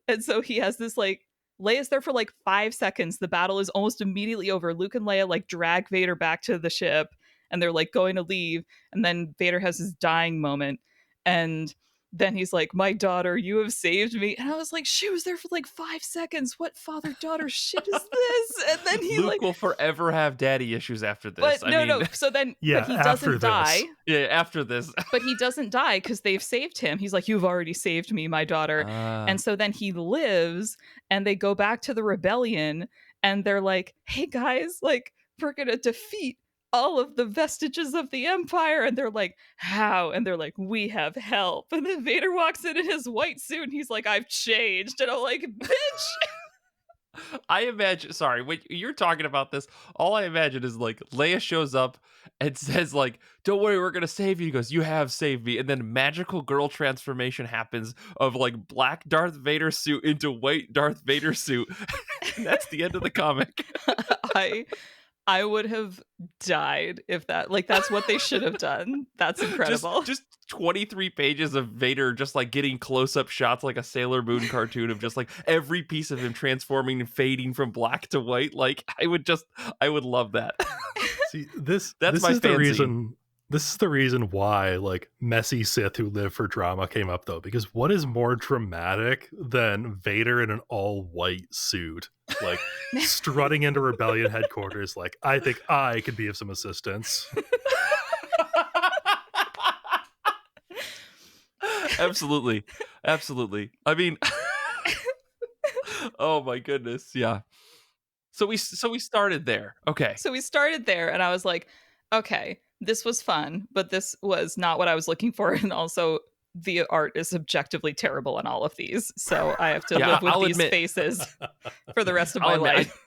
B: and so he has this like Leia's there for like 5 seconds. The battle is almost immediately over. Luke and Leia like drag Vader back to the ship, and they're like going to leave, and then Vader has his dying moment, and then he's like, "My daughter, you have saved me." And I was like, she was there for like 5 seconds. What father-daughter shit is this? And then he
A: Luke
B: like,
A: will forever have daddy issues after this.
B: but no. So then,
C: Yeah,
B: but he
C: after
B: doesn't die.
C: this.
A: Yeah, after this.
B: But he doesn't die because they've saved him. He's like, "You've already saved me, my daughter." And so then he lives, and they go back to the rebellion, and they're like, "Hey guys, like we're gonna defeat all of the vestiges of the Empire." And they're like, "How?" And they're like, "We have help." And then Vader walks in his white suit, and he's like, "I've changed." And I'm like, "Bitch."
A: I imagine, sorry, when you're talking about this, all I imagine is like Leia shows up and says like, "Don't worry, we're gonna save you." He goes, "You have saved me," and then magical girl transformation happens of like black Darth Vader suit into white Darth Vader suit, and that's the end of the comic.
B: I would have died if that's what they should have done. That's incredible.
A: Just 23 pages of Vader just like getting close-up shots like a Sailor Moon cartoon of just like every piece of him transforming and fading from black to white. Like I would love that.
C: See, this
A: That's
C: this
A: my
C: is the
A: fancy.
C: reason. This is the reason why like messy Sith who live for drama came up though, because what is more dramatic than Vader in an all-white suit, like strutting into rebellion headquarters? Like, I think I could be of some assistance.
A: Absolutely. I mean, oh my goodness, yeah. So we started there. Okay.
B: So we started there, and I was like, okay, this was fun, but this was not what I was looking for. And also, the art is objectively terrible in all of these. So I have to live with
A: I'll
B: these
A: admit,
B: faces for the rest of my
A: I'll admit,
B: life.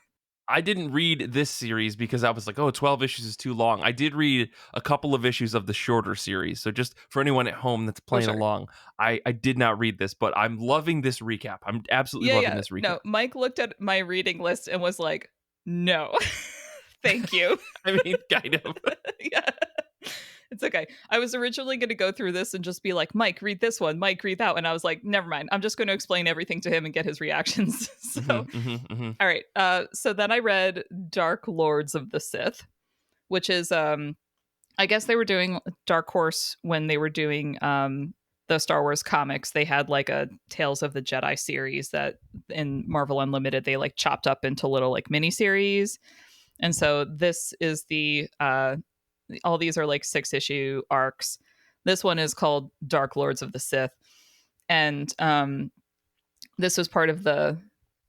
A: I didn't read this series because I was like, 12 issues is too long. I did read a couple of issues of the shorter series. So just for anyone at home that's playing along, I did not read this, but I'm loving this recap. I'm absolutely loving this recap.
B: No, Mike looked at my reading list and was like, no, thank you.
A: I mean, kind of.
B: Yeah. It's okay. I was originally going to go through this and just be like, "Mike, read this one. Mike, read that one." I was like, never mind. I'm just going to explain everything to him and get his reactions. So, all right. So then I read Dark Lords of the Sith, which is, I guess they were doing Dark Horse when they were doing the Star Wars comics. They had like a Tales of the Jedi series that in Marvel Unlimited, they like chopped up into little like mini series. And so this is all these are like 6-issue arcs. This one is called Dark Lords of the Sith. And this was part of the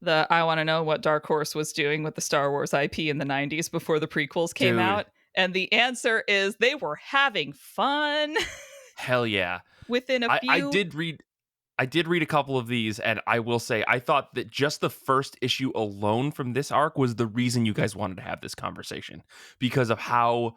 B: I want to know what Dark Horse was doing with the Star Wars IP in the 90s before the prequels came out. And the answer is they were having fun.
A: Hell yeah.
B: Within a few...
A: I did read a couple of these, and I will say I thought that just the first issue alone from this arc was the reason you guys wanted to have this conversation, because of how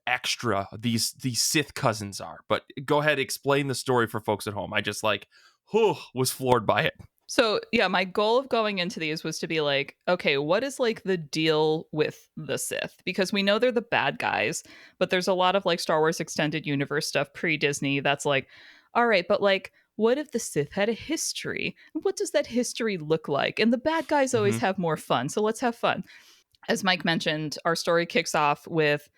A: extra these Sith cousins are. But go ahead, explain the story for folks at home. I just was floored by it.
B: So yeah, my goal of going into these was to be like, okay, what is like the deal with the Sith? Because we know they're the bad guys, but there's a lot of like Star Wars extended universe stuff pre-Disney that's like, all right, but like, what if the Sith had a history? What does that history look like? And the bad guys always have more fun, so let's have fun. As Mike mentioned, our story kicks off with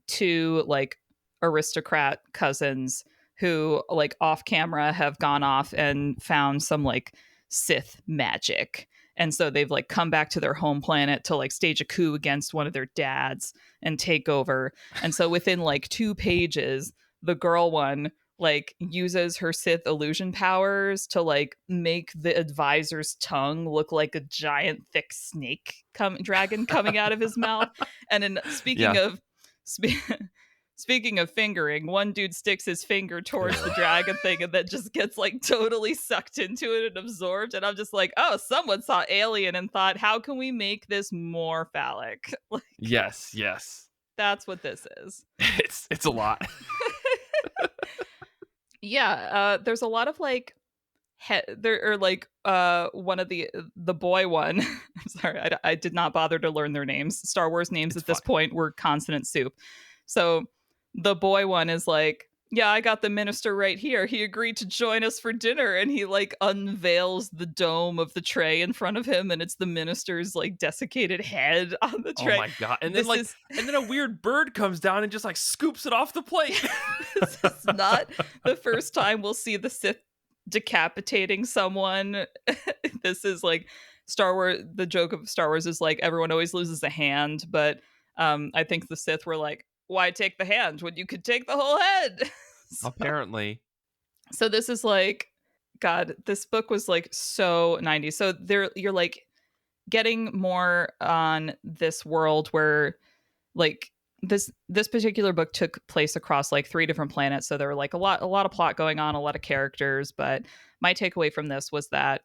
B: two like aristocrat cousins who like off camera have gone off and found some like Sith magic. And so they've like come back to their home planet to like stage a coup against one of their dads and take over. And so within like 2 pages, the girl one like uses her Sith illusion powers to like make the advisor's tongue look like a giant thick snake dragon coming out of his mouth. And in speaking of fingering, one dude sticks his finger towards the dragon thing and then just gets like totally sucked into it and absorbed. And I'm just like, oh, someone saw Alien and thought, how can we make this more phallic? Like,
A: yes.
B: That's what this is.
A: It's a lot.
B: Yeah, there's a lot of like there are like one of the boy one. I'm sorry, I did not bother to learn their names. Star Wars names at this point were consonant soup. So the boy one is like yeah, I got the minister right here. He agreed to join us for dinner, and he like unveils the dome of the tray in front of him, and it's the minister's like desiccated head on the
A: Oh
B: tray.
A: my god! And then
B: This
A: like,
B: is
A: and then a weird bird comes down and just like scoops it off the plate.
B: this is not the first time we'll see the Sith decapitating someone. This is like Star Wars. The joke of Star Wars is like everyone always loses a hand, but I think the Sith were like, why take the hand when you could take the whole head?
A: Apparently,
B: So this is like, God, this book was like so 90s. So you're like getting more on this world where like this particular book took place across like 3 different planets. So there were like a lot of plot going on, a lot of characters. But my takeaway from this was that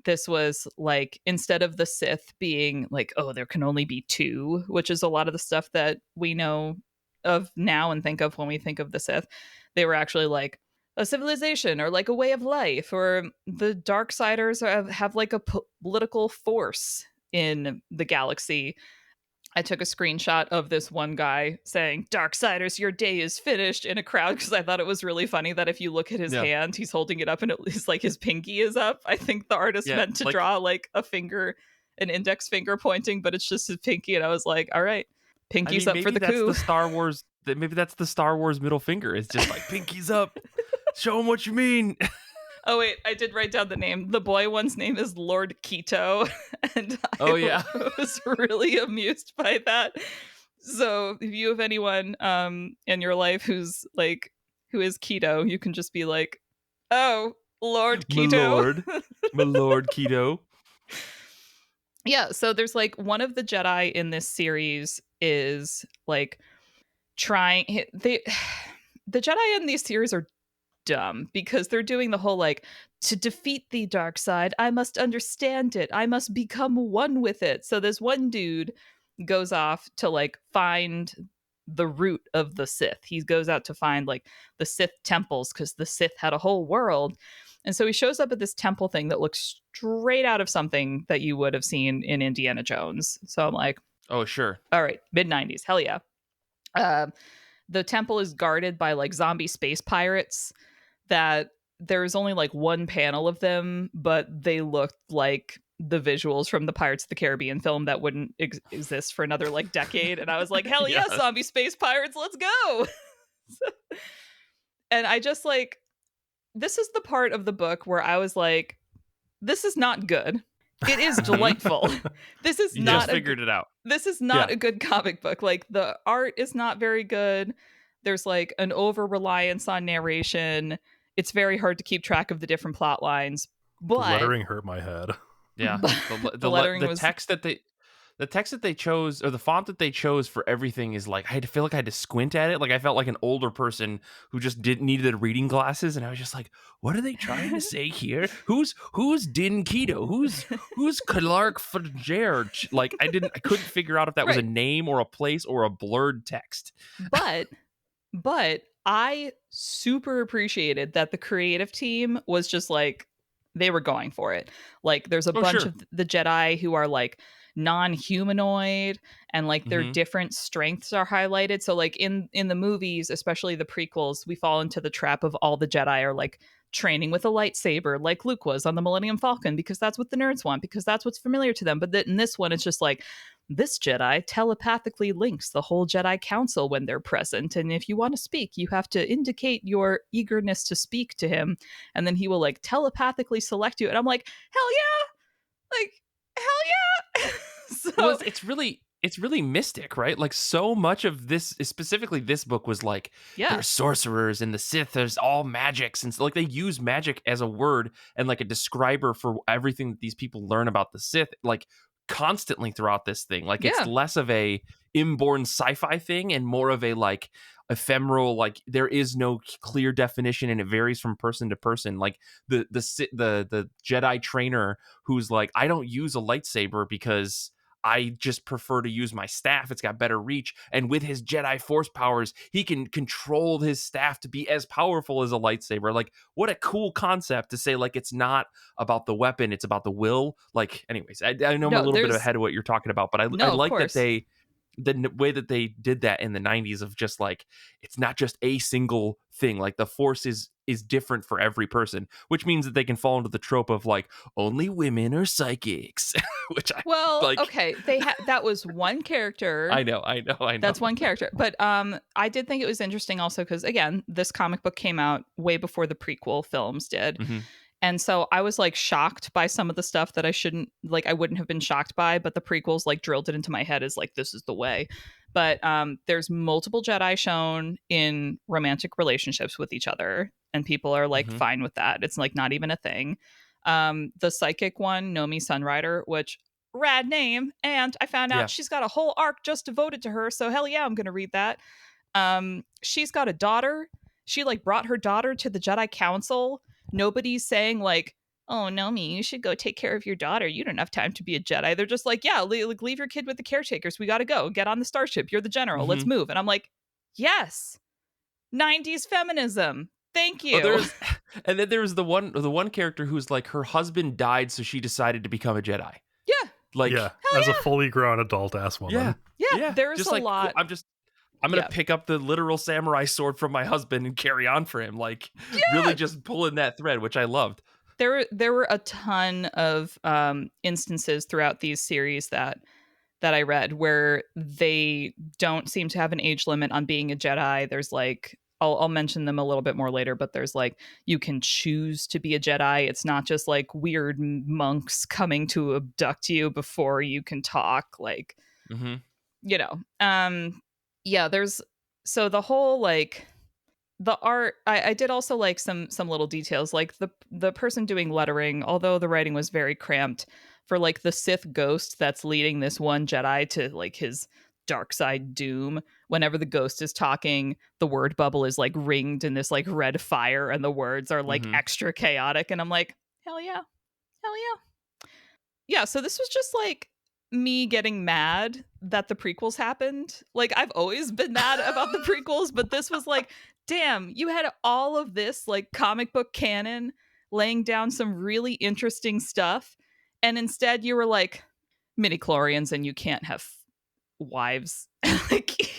B: this was like, instead of the Sith being like, oh, there can only be 2, which is a lot of the stuff that we know of now and think of when we think of the Sith, they were actually like a civilization or like a way of life, or the Darksiders have like a political force in the galaxy. I took a screenshot of this one guy saying, Darksiders, your day is finished, in a crowd, because I thought it was really funny that if you look at his
A: Yeah.
B: hand, he's holding it up and it's like his pinky is up. I think the artist
A: Yeah,
B: meant to
A: like-
B: draw like a finger, an index finger pointing, but it's just his pinky. And I was like, all right, pinky's up for the coup.
A: That's the Star Wars. Maybe that's the Star Wars middle finger. It's just like pinkies up. Show them what you mean.
B: Oh, wait, I did write down the name. The boy one's name is Lord Keto. And
A: Oh, yeah.
B: was really amused by that. So if you have anyone in your life who is keto, you can just be like, oh, Lord Keto.
A: My Lord Keto.
B: Yeah, so there's like one of the Jedi in this series is like trying the Jedi in these series are dumb because they're doing the whole like, to defeat the dark side, I must understand it. I must become one with it. So this one dude goes off to like find the root of the Sith. He goes out to find like the Sith temples because the Sith had a whole world. And so he shows up at this temple thing that looks straight out of something that you would have seen in Indiana Jones. So I'm like,
A: Oh, sure.
B: all right, mid-90s, hell yeah. The temple is guarded by like zombie space pirates that there's only like one panel of them, but they looked like the visuals from the Pirates of the Caribbean film that wouldn't exist for another like decade. And I was like, hell yeah,
A: Yeah.
B: zombie space pirates, let's go. And I just like, this is the part of the book where I was like, this is not good. It is delightful. This is
A: You
B: not
A: just figured it out.
B: This is not
A: Yeah.
B: a good comic book. Like the art is not very good. There's like an over reliance on narration. It's very hard to keep track of the different plot lines. But
C: The lettering hurt my head.
A: Yeah.
B: The lettering
A: the
B: was-
A: text that they chose, or the font that they chose for everything is like, I had to feel like I had to squint at it. Like I felt like an older person who just needed reading glasses, and I was just like, what are they trying to say here? Who's Din Keto? Who's Clark Fajer? Like I couldn't figure out if that was a
B: Right.
A: name or a place or a blurred text.
B: but I super appreciated that the creative team was just like, they were going for it. Like there's a bunch
A: sure.
B: of the Jedi who are like non-humanoid, and like their
A: Mhm.
B: different strengths are highlighted. So like in the movies, especially the prequels, we fall into the trap of all the Jedi are like training with a lightsaber like Luke was on the Millennium Falcon, because that's what the nerds want, because that's what's familiar to them. But in this one, it's just like, this Jedi telepathically links the whole Jedi Council when they're present. And if you want to speak, you have to indicate your eagerness to speak to him. And then he will like telepathically select you. And I'm like, hell yeah! Like, hell yeah! So,
A: Well, it's really mystic, right? Like so much of this, specifically this book, was like,
B: yeah.
A: there's sorcerers and the Sith, there's all magics, and so, like they use magic as a word and like a describer for everything that these people learn about the Sith, like constantly throughout this thing. Like
B: Yeah.
A: it's less of a inborn sci-fi thing and more of a like ephemeral, like there is no clear definition and it varies from person to person. Like the Jedi trainer who's like, I don't use a lightsaber because I just prefer to use my staff. It's got better reach. And with his Jedi Force powers, he can control his staff to be as powerful as a lightsaber. Like, what a cool concept to say, like, it's not about the weapon, it's about the will. Like, anyways, I know I'm a little bit ahead of what you're talking about, but I
B: No, of
A: like that
B: course.
A: they the way that they did that in the 90s of just like, it's not just a single thing. Like the Force is different for every person, which means that they can fall into the trope of like only women are psychics, which I like.
B: Okay, that was one character.
A: I know.
B: That's one character. But I did think it was interesting also because, again, this comic book came out way before the prequel films did.
A: Mm-hmm.
B: And so I was like shocked by some of the stuff that I wouldn't have been shocked by, but the prequels like drilled it into my head as like, this is the way. But there's multiple Jedi shown in romantic relationships with each other, and people are like fine with that. It's like not even a thing. The psychic one, Nomi Sunrider, which rad name, and I found out she's got a whole arc just devoted to her, so hell yeah, I'm gonna read that. She's got a daughter. She like brought her daughter to the Jedi Council. Nobody's saying like, oh, Nomi, you should go take care of your daughter. You don't have time to be a Jedi. They're just like, yeah, leave your kid with the caretakers. We got to go. Get on the starship. You're the general. Let's move. And I'm like, yes, 90s feminism. Thank you.
A: And then there's the one character who's like, her husband died, so she decided to become a Jedi.
B: Yeah.
A: Like,
C: as a fully grown adult ass woman.
B: Yeah. There's just a lot.
A: I'm going to pick up the literal samurai sword from my husband and carry on for him. Like, really just pulling that thread, which I loved.
B: There were a ton of instances throughout these series that I read where they don't seem to have an age limit on being a Jedi. There's like, I'll mention them a little bit more later, but there's like, you can choose to be a Jedi. It's not just like weird monks coming to abduct you before you can talk. Like, you know, there's, so the whole like the art, I did also like some little details, like the person doing lettering, although the writing was very cramped, for like the Sith ghost that's leading this one Jedi to like his dark side doom. Whenever the ghost is talking, the word bubble is like ringed in this like red fire, and the words are like extra chaotic, and I'm like, hell yeah. Yeah, so this was just like me getting mad that the prequels happened. Like, I've always been mad about the prequels, but this was like, damn, you had all of this like comic book canon laying down some really interesting stuff, and instead you were like, midichlorians and you can't have wives. Like,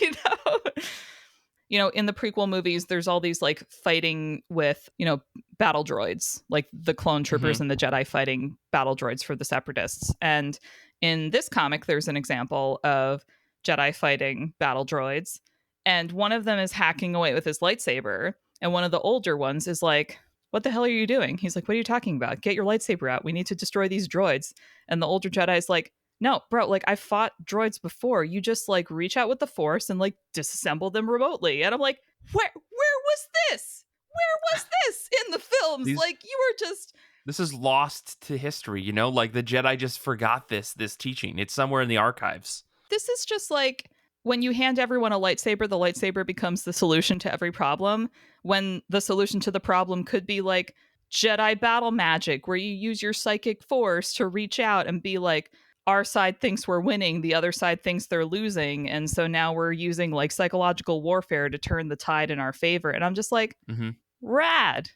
B: you know, in the prequel movies, there's all these like fighting with, you know, battle droids, like the clone troopers and the Jedi fighting battle droids for the Separatists. And in this comic, there's an example of Jedi fighting battle droids, and one of them is hacking away with his lightsaber, and one of the older ones is like, what the hell are you doing? He's like, what are you talking about? Get your lightsaber out. We need to destroy these droids. And the older Jedi is like, no, bro, like, I fought droids before. You just like reach out with the Force and like disassemble them remotely. And I'm like, where was this? Where was this in the films? Like, you were just...
A: This is lost to history, you know? Like, the Jedi just forgot this teaching. It's somewhere in the archives.
B: This is just like, when you hand everyone a lightsaber, the lightsaber becomes the solution to every problem, when the solution to the problem could be like Jedi battle magic, where you use your psychic force to reach out and be like, our side thinks we're winning, the other side thinks they're losing, and so now we're using like psychological warfare to turn the tide in our favor. And I'm just like, rad.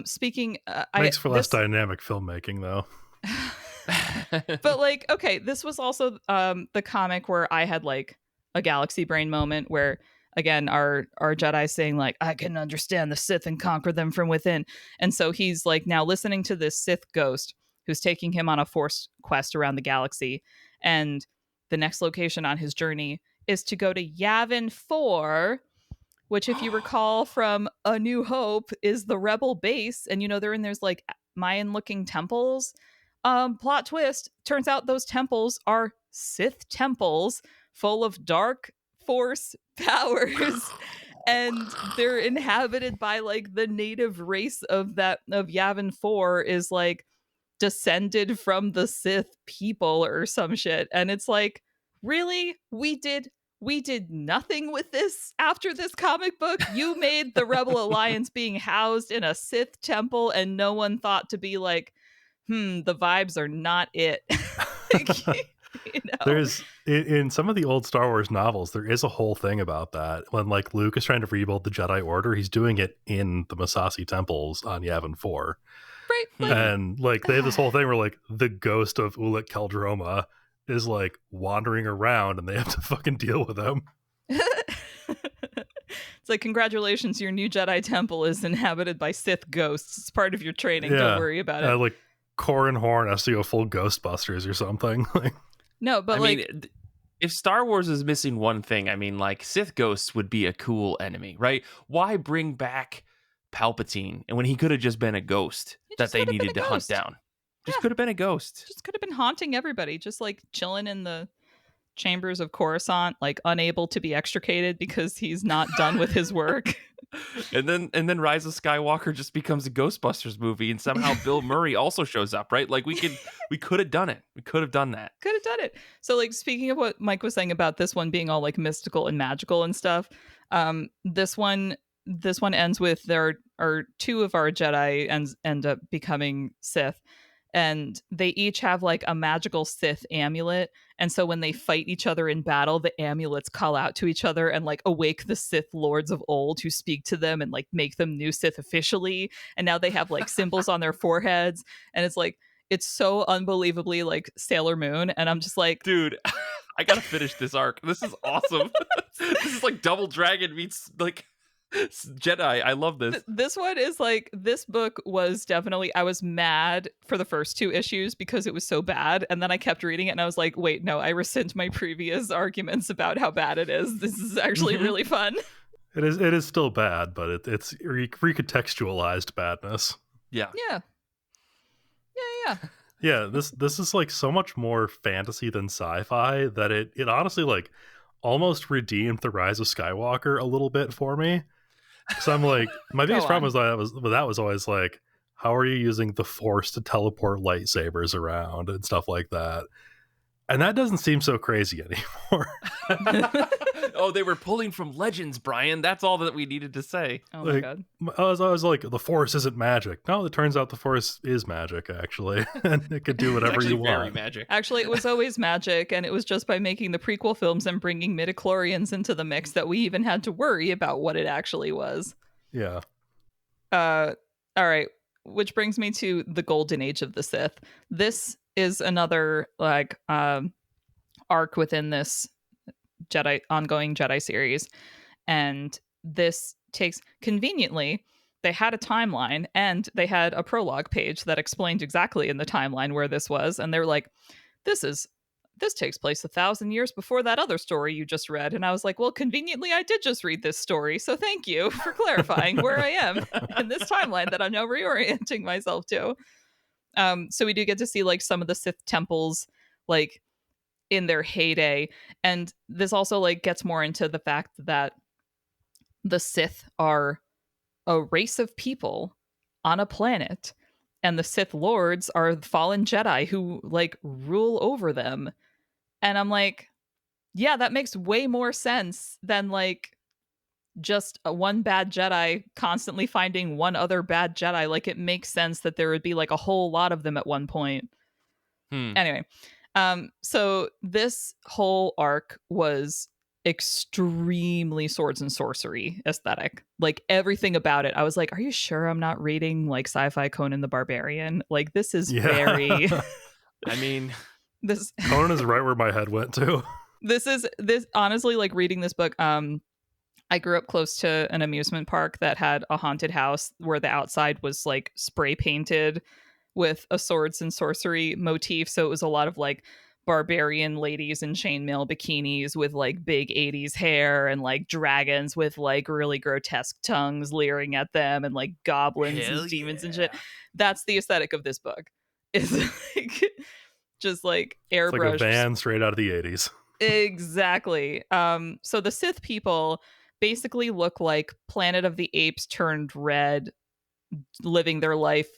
B: Speaking,
C: makes for less dynamic filmmaking, though.
B: But like, okay, this was also the comic where I had like a galaxy brain moment where, again, our Jedi saying like, I can understand the Sith and conquer them from within. And so he's like now listening to this Sith ghost who's taking him on a Force quest around the galaxy. And the next location on his journey is to go to Yavin 4, which, if you recall from A New Hope, is the rebel base. And, you know, there's like Mayan-looking temples. Plot twist, turns out those temples are Sith temples full of dark Force powers. And they're inhabited by like the native race of Yavin 4 is like descended from the Sith people or some shit. And it's like, really? We did nothing with this after this comic book? You made the Rebel Alliance being housed in a Sith temple, and no one thought to be like, the vibes are not it. Like, you know?
C: There's in some of the old Star Wars novels, there is a whole thing about that. When like Luke is trying to rebuild the Jedi Order, he's doing it in the Massassi temples on Yavin 4.
B: Right. Like,
C: and like they have this whole thing where like the ghost of Ulic Qel-Droma is like wandering around and they have to fucking deal with him.
B: It's like, congratulations, your new Jedi temple is inhabited by Sith ghosts. It's part of your training.
C: Yeah.
B: Don't worry about it.
C: Like Corin Horn has to go full Ghostbusters or something.
B: No, but
A: I
B: like,
A: mean, if Star Wars is missing one thing, I mean, like, Sith ghosts would be a cool enemy, right? Why bring back Palpatine and when he could have just been a ghost that they needed to hunt down? Just could have been a ghost.
B: Just could have been haunting everybody, just like chilling in the chambers of Coruscant, like unable to be extricated because he's not done with his work.
A: And then Rise of Skywalker just becomes a Ghostbusters movie, and somehow Bill Murray also shows up, right? Like we could have done it. We could have done that.
B: Could have done it. So like, speaking of what Mike was saying about this one being all like mystical and magical and stuff, this one ends with there are two of our Jedi end up becoming Sith. And they each have like a magical Sith amulet. And so when they fight each other in battle, the amulets call out to each other and like awake the Sith lords of old who speak to them and like make them new Sith officially. And now they have like symbols on their foreheads. And it's like, it's so unbelievably like Sailor Moon. And I'm just like,
A: dude, I gotta finish this arc. This is awesome. This is like Double Dragon meets like Jedi. I love this.
B: This one is like, this book was definitely, I was mad for the first two issues because it was so bad, and then I kept reading it and I was like, wait, no, I rescind my previous arguments about how bad it is. This is actually really fun.
C: It is still bad, but it's recontextualized badness.
A: Yeah.
C: This is like so much more fantasy than sci-fi that it honestly like almost redeemed the Rise of Skywalker a little bit for me. So I'm like, my biggest problem that was always like, how are you using the Force to teleport lightsabers around and stuff like that? And that doesn't seem so crazy anymore.
A: Oh, they were pulling from legends, Brian. That's all that we needed to say.
B: Oh my god.
C: I was like, the Force isn't magic. No, it turns out the Force is magic, actually. And it could do whatever you want.
A: Very magic.
B: Actually, it was always magic, and it was just by making the prequel films and bringing midichlorians into the mix that we even had to worry about what it actually was.
C: Yeah.
B: All right. Which brings me to the Golden Age of the Sith. This is another like arc within this ongoing Jedi series, and this takes, conveniently, they had a timeline and they had a prologue page that explained exactly in the timeline where this was, and they're like, this takes place 1,000 years before that other story you just read. And I was like, well, conveniently, I did just read this story, so thank you for clarifying where I am in this timeline that I'm now reorienting myself to. So we do get to see like some of the Sith temples like in their heyday, and this also like gets more into the fact that the Sith are a race of people on a planet, and the Sith lords are fallen Jedi who like rule over them. And I'm like, yeah, that makes way more sense than like just one bad Jedi constantly finding one other bad Jedi. Like, it makes sense that there would be like a whole lot of them at one point. Anyway, so this whole arc was extremely swords and sorcery aesthetic. Like, everything about it, I was like, are you sure I'm not reading like sci-fi Conan the Barbarian? Like, this is very
A: I mean,
B: this
C: Conan is right where my head went to. This
B: honestly, like, reading this book, I grew up close to an amusement park that had a haunted house where the outside was like spray painted with a swords and sorcery motif. So it was a lot of like barbarian ladies in chainmail bikinis with like big 80s hair, and like dragons with like really grotesque tongues leering at them, and like goblins and demons and shit. That's the aesthetic of this book. Is like just like airbrush.
C: It's like a van straight out of the 80s.
B: Exactly. So the Sith people basically look like Planet of the Apes turned red, living their life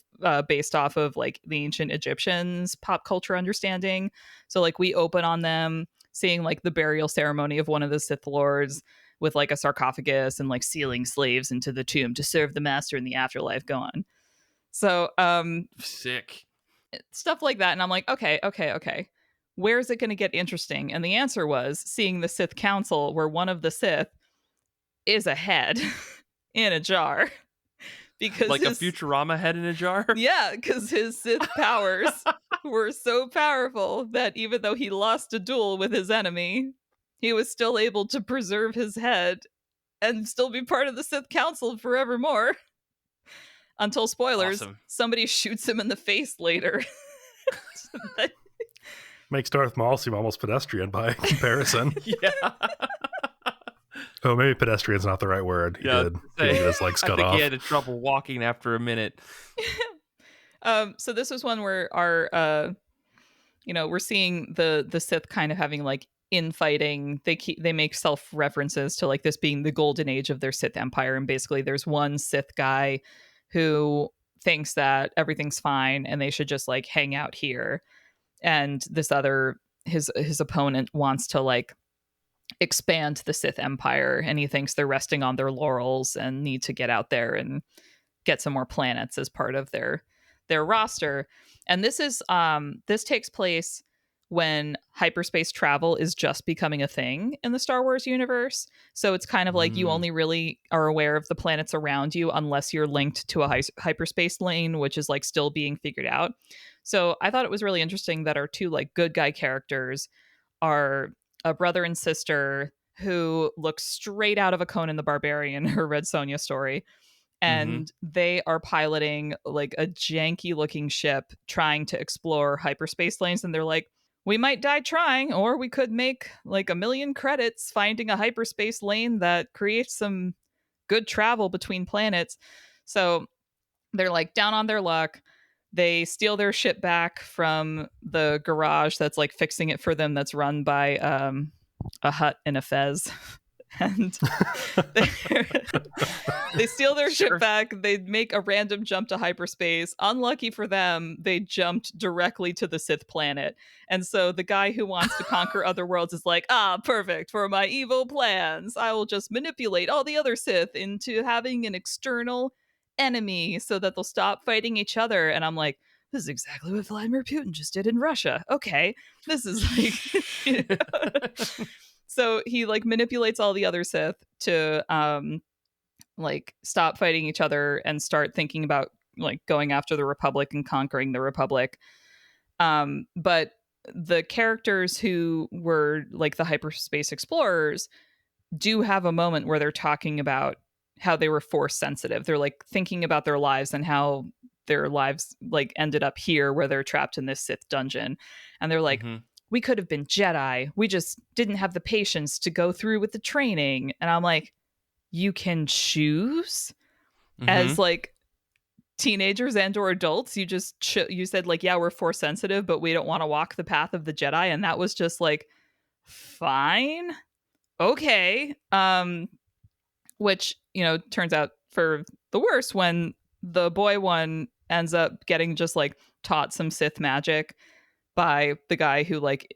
B: based off of like the ancient Egyptians pop culture understanding. So like, we open on them seeing like the burial ceremony of one of the Sith lords with like a sarcophagus and like sealing slaves into the tomb to serve the master in the afterlife. Go on. So
A: sick
B: stuff like that. And I'm like, okay, where's it going to get interesting? And the answer was seeing the Sith Council, where one of the Sith is a head in a jar, because
A: like a Futurama head in a jar.
B: Yeah, because his Sith powers were so powerful that even though he lost a duel with his enemy, he was still able to preserve his head and still be part of the Sith Council forevermore. Until, spoilers,
A: Awesome.
B: somebody shoots him in the face later.
C: Makes Darth Maul seem almost pedestrian by comparison.
A: Yeah.
C: Oh, maybe pedestrian's not the right word. He did get his legs cut
A: I think
C: off.
A: he had trouble walking after a minute.
B: So this was one where our, we're seeing the Sith kind of having like infighting. They make self references to like this being the golden age of their Sith empire, and basically there's one Sith guy who thinks that everything's fine and they should just like hang out here, and this other his opponent wants to like expand the Sith empire, and he thinks they're resting on their laurels and need to get out there and get some more planets as part of their roster. And this takes place when hyperspace travel is just becoming a thing in the Star Wars universe. So it's kind of like you only really are aware of the planets around you unless you're linked to a hyperspace lane, which is like still being figured out. So I thought it was really interesting that our two like good guy characters are a brother and sister who look straight out of a Conan the Barbarian or Red Sonja story. And they are piloting like a janky looking ship trying to explore hyperspace lanes. And they're like, we might die trying, or we could make like 1 million credits finding a hyperspace lane that creates some good travel between planets. So they're like down on their luck. They steal their ship back from the garage that's like fixing it for them, that's run by a Hutt in a fez. And they steal their ship back. They make a random jump to hyperspace. Unlucky for them, they jumped directly to the Sith planet. And so the guy who wants to conquer other worlds is like, perfect for my evil plans. I will just manipulate all the other Sith into having an external enemy so that they'll stop fighting each other. And I'm like, this is exactly what Vladimir Putin just did in Russia. Okay, this is like... So he like manipulates all the other Sith to like stop fighting each other and start thinking about like going after the Republic and conquering the Republic. But the characters who were like the hyperspace explorers do have a moment where they're talking about how they were force sensitive. They're like thinking about their lives and how their lives like ended up here where they're trapped in this Sith dungeon. And they're like, we could have been Jedi. We just didn't have the patience to go through with the training. And I'm like, you can choose as like teenagers and or adults. You just you said like, yeah, we're force sensitive, but we don't want to walk the path of the Jedi. And that was just like, fine. Okay. Which, turns out for the worse when the boy one ends up getting just like taught some Sith magic by the guy who like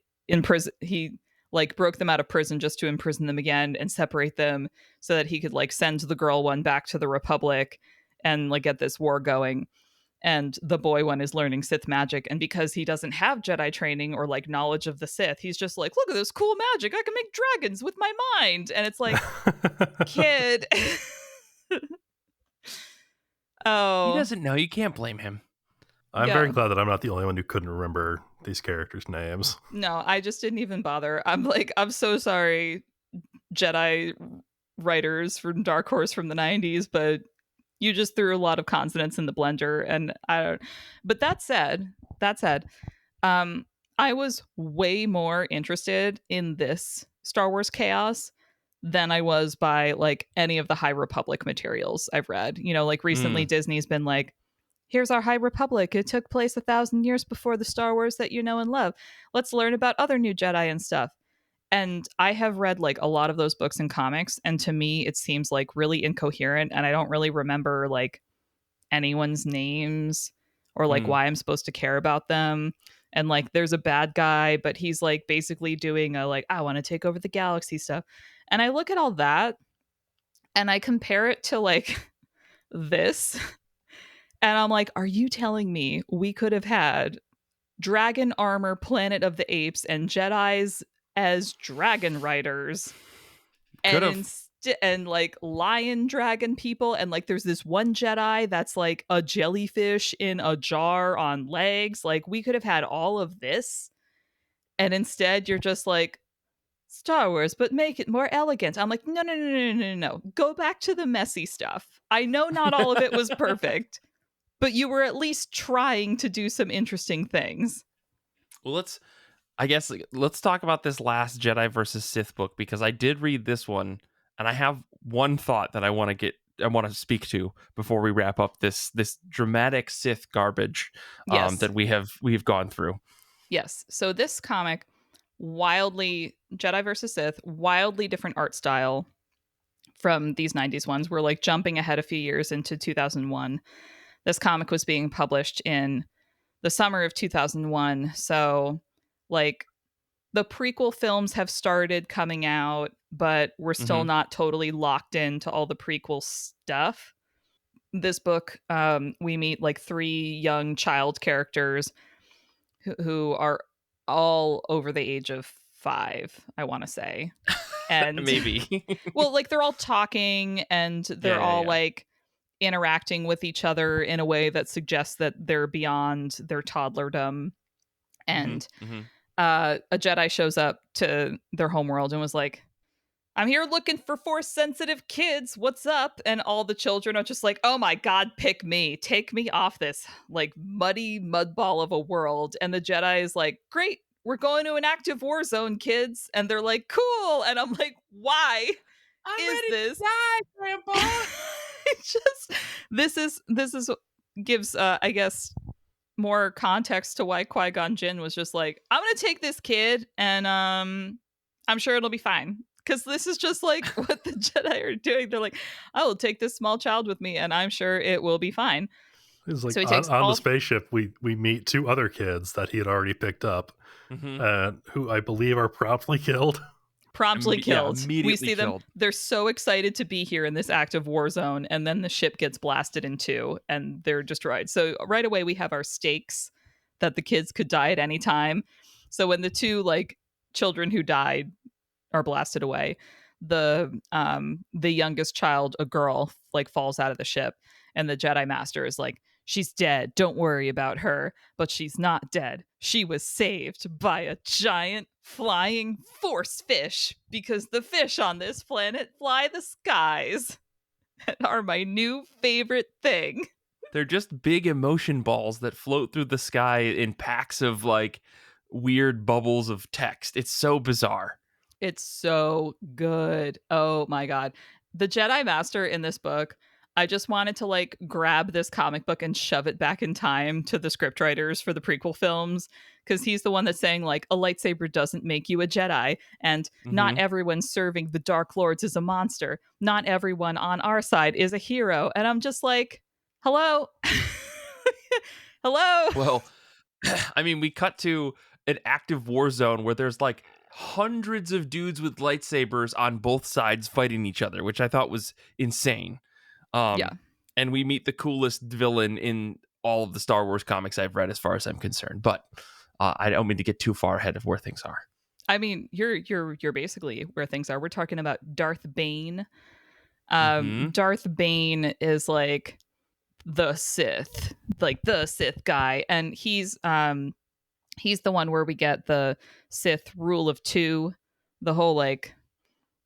B: he like broke them out of prison just to imprison them again and separate them so that he could like send the girl one back to the Republic and like get this war going. And the boy one is learning Sith magic, and because he doesn't have Jedi training or like knowledge of the Sith, he's just like, look at this cool magic, I can make dragons with my mind. And it's like, kid. Oh,
A: he doesn't know. You can't blame him.
C: I'm very glad that I'm not the only one who couldn't remember these characters' names.
B: No, I just didn't even bother. I'm like, I'm so sorry, Jedi writers from Dark Horse from the 90s, but you just threw a lot of consonants in the blender, and I don't. But that said, I was way more interested in this Star Wars chaos than I was by like any of the High Republic materials I've read. Like recently Disney's been like, here's our High Republic. It took place 1,000 years before the Star Wars that you know and love. Let's learn about other new Jedi and stuff. And I have read like a lot of those books and comics, and to me it seems like really incoherent, and I don't really remember like anyone's names or like why I'm supposed to care about them. And like there's a bad guy, but he's like basically doing a like, I want to take over the galaxy stuff. And I look at all that and I compare it to like this, and I'm like, are you telling me we could have had dragon armor, Planet of the Apes, and Jedis as dragon riders, and and like lion dragon people, and like there's this one Jedi that's like a jellyfish in a jar on legs. Like we could have had all of this, and instead you're just like Star Wars, but make it more elegant. I'm like, no. Go back to the messy stuff. I know not all of it was perfect, but you were at least trying to do some interesting things.
A: Well, let's talk about this last Jedi versus Sith book, because I did read this one, and I have one thought that I want to speak to before we wrap up this dramatic Sith garbage
B: Yes.
A: that we've gone through.
B: Yes. So this comic, wildly Jedi versus Sith, wildly different art style from these 90s ones. We're like jumping ahead a few years into 2001. This comic was being published in the summer of 2001. So like the prequel films have started coming out, but we're still not totally locked into all the prequel stuff. This book, we meet like 3 young child characters who are all over the age of 5, I want to say. And
A: Maybe.
B: well, like they're all talking and they're all like interacting with each other in a way that suggests that they're beyond their toddlerdom. And a Jedi shows up to their homeworld and was like, I'm here looking for Force sensitive kids. What's up? And all the children are just like, oh my God, pick me. Take me off this like muddy mud ball of a world. And the Jedi is like, great, we're going to an active war zone, kids. And they're like, cool. And I'm like, why is this?
A: Die, Grandpa.
B: This is gives I guess more context to why Qui-Gon Jinn was just like, I'm gonna take this kid and I'm sure it'll be fine. Because this is just like what the Jedi are doing. They're like, I will take this small child with me and I'm sure it will be fine.
C: It's like
B: So he takes
C: on the spaceship, we meet 2 other kids that he had already picked up, who I believe are promptly killed.
B: Promptly killed.
A: Immediately
B: we see them. They're so excited to be here in this active war zone, and then the ship gets blasted in 2 and they're destroyed. So right away we have our stakes that the kids could die at any time. So when the 2 like children who died are blasted away, the youngest child, a girl, like falls out of the ship, and the Jedi Master is like, she's dead, don't worry about her. But she's not dead. She was saved by a giant flying force fish, because the fish on this planet fly the skies and are my new favorite thing.
A: They're just big emotion balls that float through the sky in packs of like weird bubbles of text. It's so bizarre.
B: It's so good. Oh my God. The Jedi Master in this book, I just wanted to like grab this comic book and shove it back in time to the scriptwriters for the prequel films, because he's the one that's saying like a lightsaber doesn't make you a Jedi, and not everyone serving the Dark Lords is a monster. Not everyone on our side is a hero. And I'm just like, hello? Hello?
A: Well, I mean, we cut to an active war zone where there's like hundreds of dudes with lightsabers on both sides fighting each other, which I thought was insane. And we meet the coolest villain in all of the Star Wars comics I've read, as far as I'm concerned. But I don't mean to get too far ahead of where things are.
B: I mean, you're basically where things are. We're talking about Darth Bane. Darth Bane is like the Sith guy, and he's the one where we get the Sith rule of 2, the whole like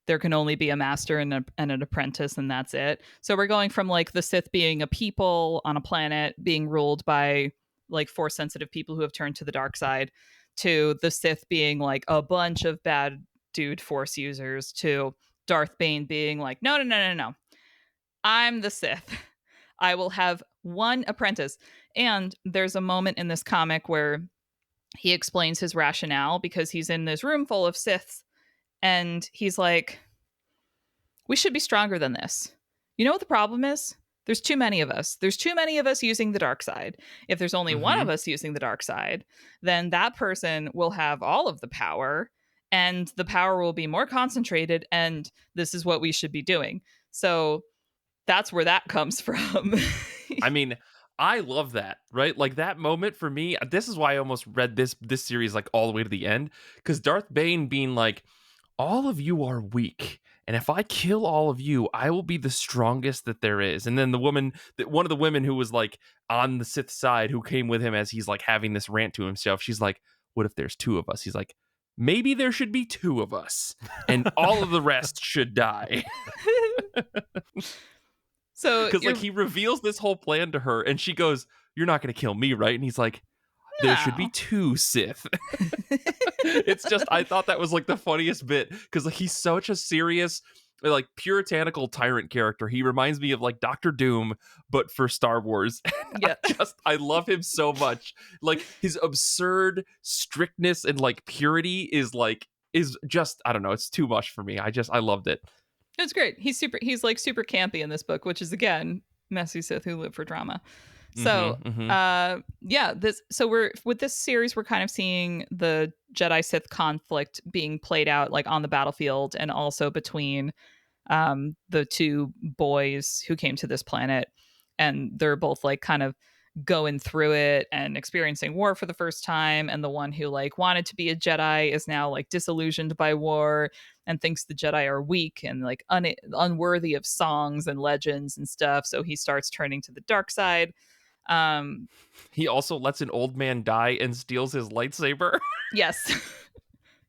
B: there can only be a master and an apprentice, and that's it. So we're going from like the Sith being a people on a planet being ruled by like force sensitive people who have turned to the dark side, to the Sith being like a bunch of bad dude force users, to Darth Bane being like, no. I'm the Sith. I will have one apprentice. And there's a moment in this comic where he explains his rationale, because he's in this room full of Siths and he's like, we should be stronger than this. You know what the problem is? There's too many of us. There's too many of us using the dark side. If there's only one of us using the dark side, then that person will have all of the power, and the power will be more concentrated, and this is what we should be doing. So that's where that comes from.
A: I mean, I love that, right? Like that moment for me, this is why I almost read this series like all the way to the end, because Darth Bane being like, all of you are weak and if I kill all of you, I will be the strongest that there is. And then one of the women who was like on the Sith side, who came with him as he's like having this rant to himself, she's like, what if there's two of us? He's like, maybe there should be two of us, and all of the rest should die.
B: So
A: because like he reveals this whole plan to her, and she goes, "You're not going to kill me, right?" And he's like, "There should be two Sith." It's just, I thought that was like the funniest bit, because like he's such a serious, like puritanical tyrant character. He reminds me of like Doctor Doom, but for Star Wars.
B: Yeah,
A: I love him so much. Like his absurd strictness and like purity is just, I don't know, it's too much for me. I loved it.
B: It's great. He's like super campy in this book, which is again messy Sith who live for drama. So we're with this series, we're kind of seeing the Jedi Sith conflict being played out like on the battlefield, and also between the two boys who came to this planet, and they're both like kind of going through it and experiencing war for the first time, and the one who like wanted to be a Jedi is now like disillusioned by war and thinks the Jedi are weak and like unworthy of songs and legends and stuff, so he starts turning to the dark side.
A: He also lets an old man die and steals his lightsaber.
B: Yes.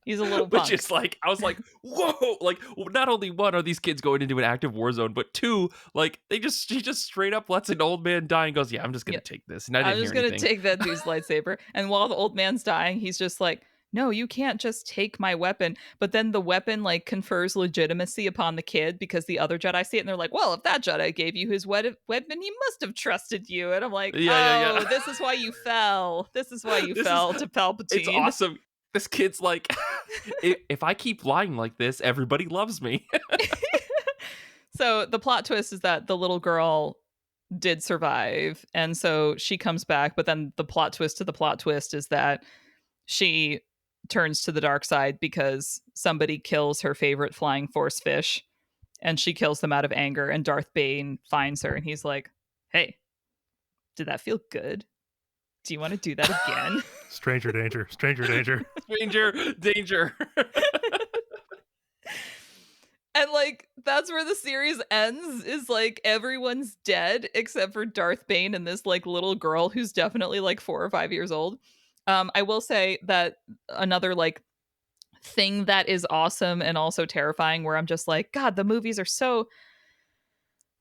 B: He's a little punk.
A: Which is like, I was like, whoa, like not only one are these kids going into an active war zone, but two, like she just straight up lets an old man die and goes, yeah, I'm just gonna take this. And I'm just gonna
B: take that dude's lightsaber. And while the old man's dying, he's just like, no, you can't just take my weapon. But then the weapon like confers legitimacy upon the kid, because the other Jedi see it and they're like, well, if that Jedi gave you his weapon, he must have trusted you. And I'm like, this is why you fell. This is why you fell to Palpatine.
A: It's awesome. This kid's like, if I keep lying like this, everybody loves me.
B: So the plot twist is that the little girl did survive. And so she comes back. But then the plot twist to the plot twist is that she turns to the dark side because somebody kills her favorite flying force fish, and she kills them out of anger, and Darth Bane finds her and he's like, hey, did that feel good? Do you want to do that again?
C: Stranger danger. Stranger danger.
A: Stranger danger.
B: And like that's where the series ends, is like everyone's dead except for Darth Bane and this like little girl who's definitely like 4 or 5 years old. I will say that another like thing that is awesome and also terrifying, where I'm just like, God, the movies are so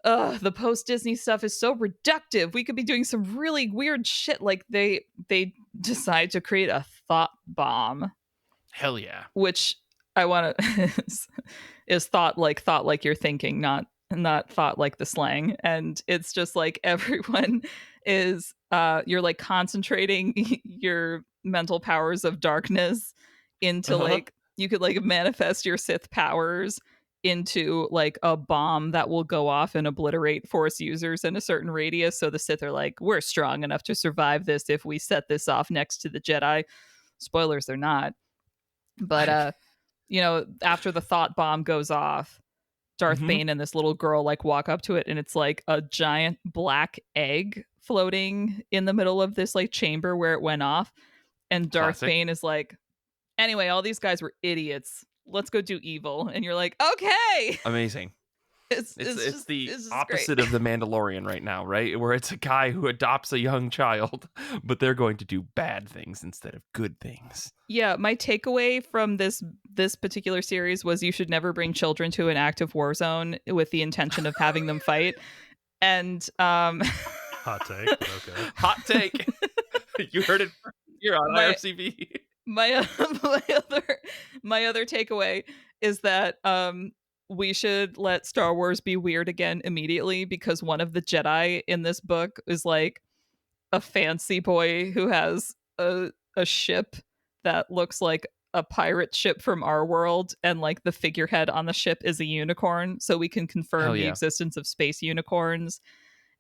B: the post-Disney stuff is so reductive. We could be doing some really weird shit. Like they decide to create a thought bomb.
A: Hell yeah.
B: Which I want to is thought like you're thinking, not thought like the slang. And it's just like everyone is you're like concentrating your mental powers of darkness into like, you could like manifest your Sith powers into like a bomb that will go off and obliterate Force users in a certain radius. So the Sith are like, we're strong enough to survive this if we set this off next to the Jedi. Spoilers, they're not. But after the thought bomb goes off, Darth Bane and this little girl like walk up to it, and it's like a giant black egg floating in the middle of this like chamber where it went off. And Darth Bane is like, anyway, all these guys were idiots. Let's go do evil. And you're like, okay.
A: Amazing. It's the opposite
B: great.
A: of the Mandalorian right now, right? Where it's a guy who adopts a young child, but they're going to do bad things instead of good things.
B: Yeah, my takeaway from this particular series was you should never bring children to an active war zone with the intention of having them fight. And
C: hot take. Okay.
A: Hot take. You heard it here on IRCB.
B: My other takeaway is that we should let Star Wars be weird again immediately, because one of the Jedi in this book is like a fancy boy who has a ship that looks like a pirate ship from our world, and like the figurehead on the ship is a unicorn, so we can confirm the existence of space unicorns.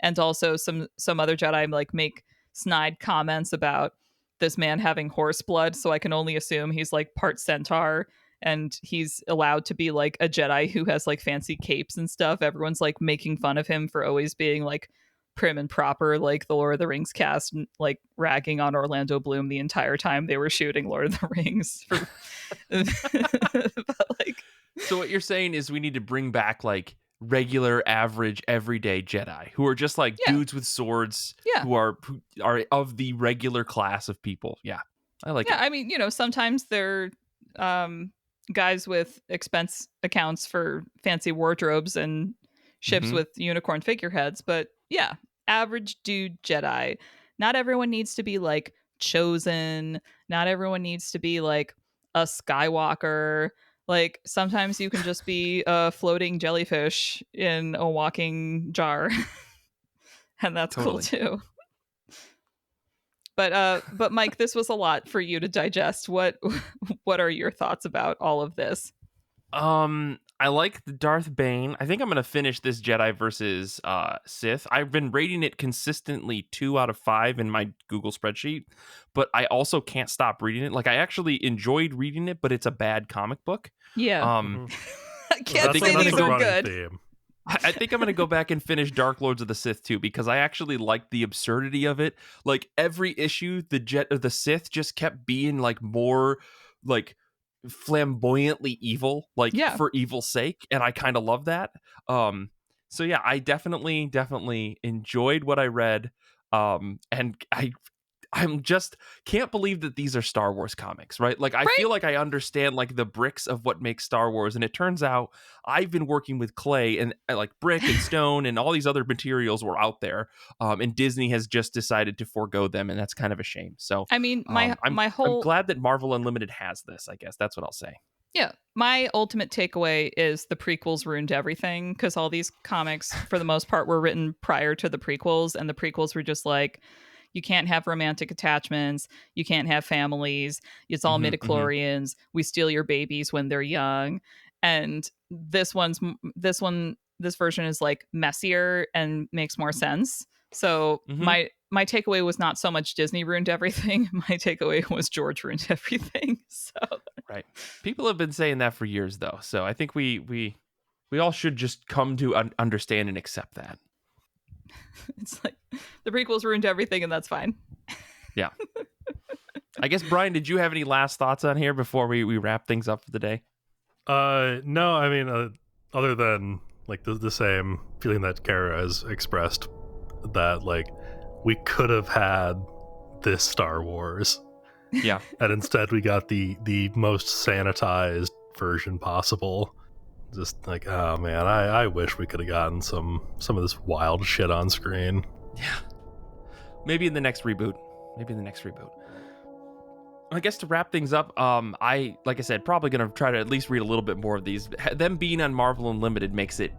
B: And also some other Jedi like make snide comments about this man having horse blood, so I can only assume he's like part centaur, and he's allowed to be like a Jedi who has like fancy capes and stuff. Everyone's like making fun of him for always being like prim and proper, like the Lord of the Rings cast, like ragging on Orlando Bloom the entire time they were shooting Lord of the Rings. But like,
A: So what you're saying is we need to bring back like regular, average, everyday Jedi who are just like
B: Yeah.
A: dudes with swords
B: Yeah.
A: who are of the regular class of people. Yeah, I like it.
B: I mean, sometimes they're guys with expense accounts for fancy wardrobes and ships with unicorn figureheads, but yeah, average dude Jedi. Not everyone needs to be like chosen. Not everyone needs to be like a Skywalker. Like sometimes you can just be a floating jellyfish in a walking jar. And that's
A: Totally.
B: cool too. But Mike, this was a lot for you to digest. What are your thoughts about all of this?
A: I like the Darth Bane. I think I'm gonna finish this Jedi versus Sith. I've been rating it consistently 2 out of 5 in my Google spreadsheet, but I also can't stop reading it. Like I actually enjoyed reading it, but it's a bad comic book.
B: Yeah. I can't
A: think
B: say
A: I'm
B: these
A: gonna
B: are good.
C: Theme.
A: I think I'm going to go back and finish Dark Lords of the Sith too, because I actually liked the absurdity of it. Like every issue, the Sith just kept being like more like flamboyantly evil, like for evil's sake, and I kind of love that. So yeah, I definitely enjoyed what I read. And I'm just can't believe that these are Star Wars comics, right? Like I feel like I understand like the bricks of what makes Star Wars, and it turns out I've been working with clay and like brick and stone and all these other materials were out there, and Disney has just decided to forego them, and that's kind of a shame. So
B: I mean,
A: I'm glad that Marvel Unlimited has this. I guess that's what I'll say.
B: Yeah, my ultimate takeaway is the prequels ruined everything, because all these comics, for the most part, were written prior to the prequels, and the prequels were just like, you can't have romantic attachments. You can't have families. It's all midichlorians. We steal your babies when they're young. And this version is like messier and makes more sense. So my takeaway was not so much Disney ruined everything. My takeaway was George ruined everything. So
A: right, people have been saying that for years, though. So I think we all should just come to understand and accept that.
B: It's like the prequels ruined everything, and that's fine.
A: Yeah. I guess, Brian, did you have any last thoughts on here before we wrap things up for the day?
C: No, I mean, other than like the same feeling that Kara has expressed, that like we could have had this Star Wars.
A: Yeah.
C: And instead we got the most sanitized version possible. Just like, oh man, I wish we could have gotten some of this wild shit on screen.
A: Yeah. Maybe in the next reboot. I guess to wrap things up, like I said, probably going to try to at least read a little bit more of these. Them being on Marvel Unlimited makes it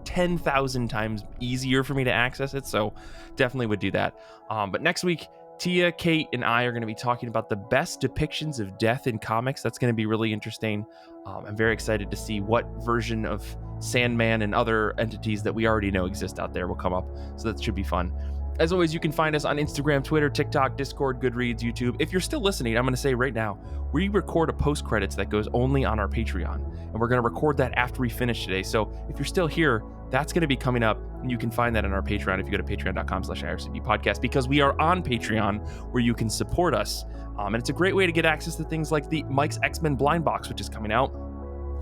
A: 10,000 times easier for me to access it, so definitely would do that. But next week, Tia, Kate, and I are going to be talking about the best depictions of death in comics. That's going to be really interesting. I'm very excited to see what version of Sandman and other entities that we already know exist out there will come up, so that should be fun. As always, you can find us on Instagram, Twitter, TikTok, Discord, Goodreads, YouTube. If you're still listening, I'm going to say right now, we record a post-credits that goes only on our Patreon, and we're going to record that after we finish today. So if you're still here, that's going to be coming up, and you can find that on our Patreon if you go to patreon.com/IRCB podcast, because we are on Patreon where you can support us. And it's a great way to get access to things like the Mike's X-Men Blind Box, which is coming out.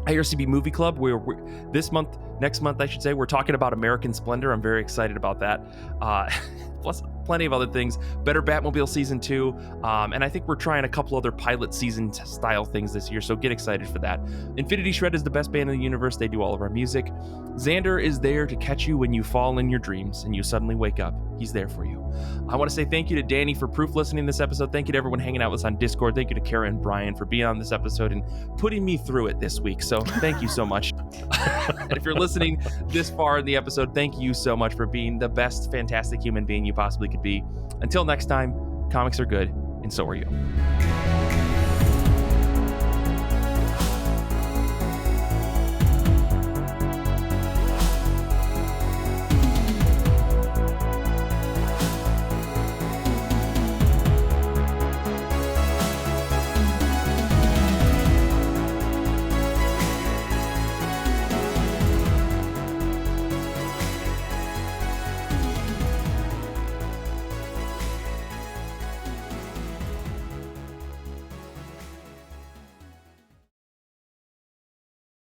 A: IRCB Movie Club, where next month, I should say, we're talking about American Splendor. I'm very excited about that. Plus plenty of other things. Better Batmobile Season 2. And I think we're trying a couple other pilot season style things this year, so get excited for that. Infinity Shred is the best band in the universe. They do all of our music. Zander is there to catch you when you fall in your dreams and you suddenly wake up. He's there for you. I want to say thank you to Danny for proof listening this episode. Thank you to everyone hanging out with us on Discord. Thank you to Kara and Brian for being on this episode and putting me through it this week. So thank you so much. And if you're listening this far in the episode, thank you so much for being the best, fantastic human being you possibly could be. Until next time, comics are good, and so are you.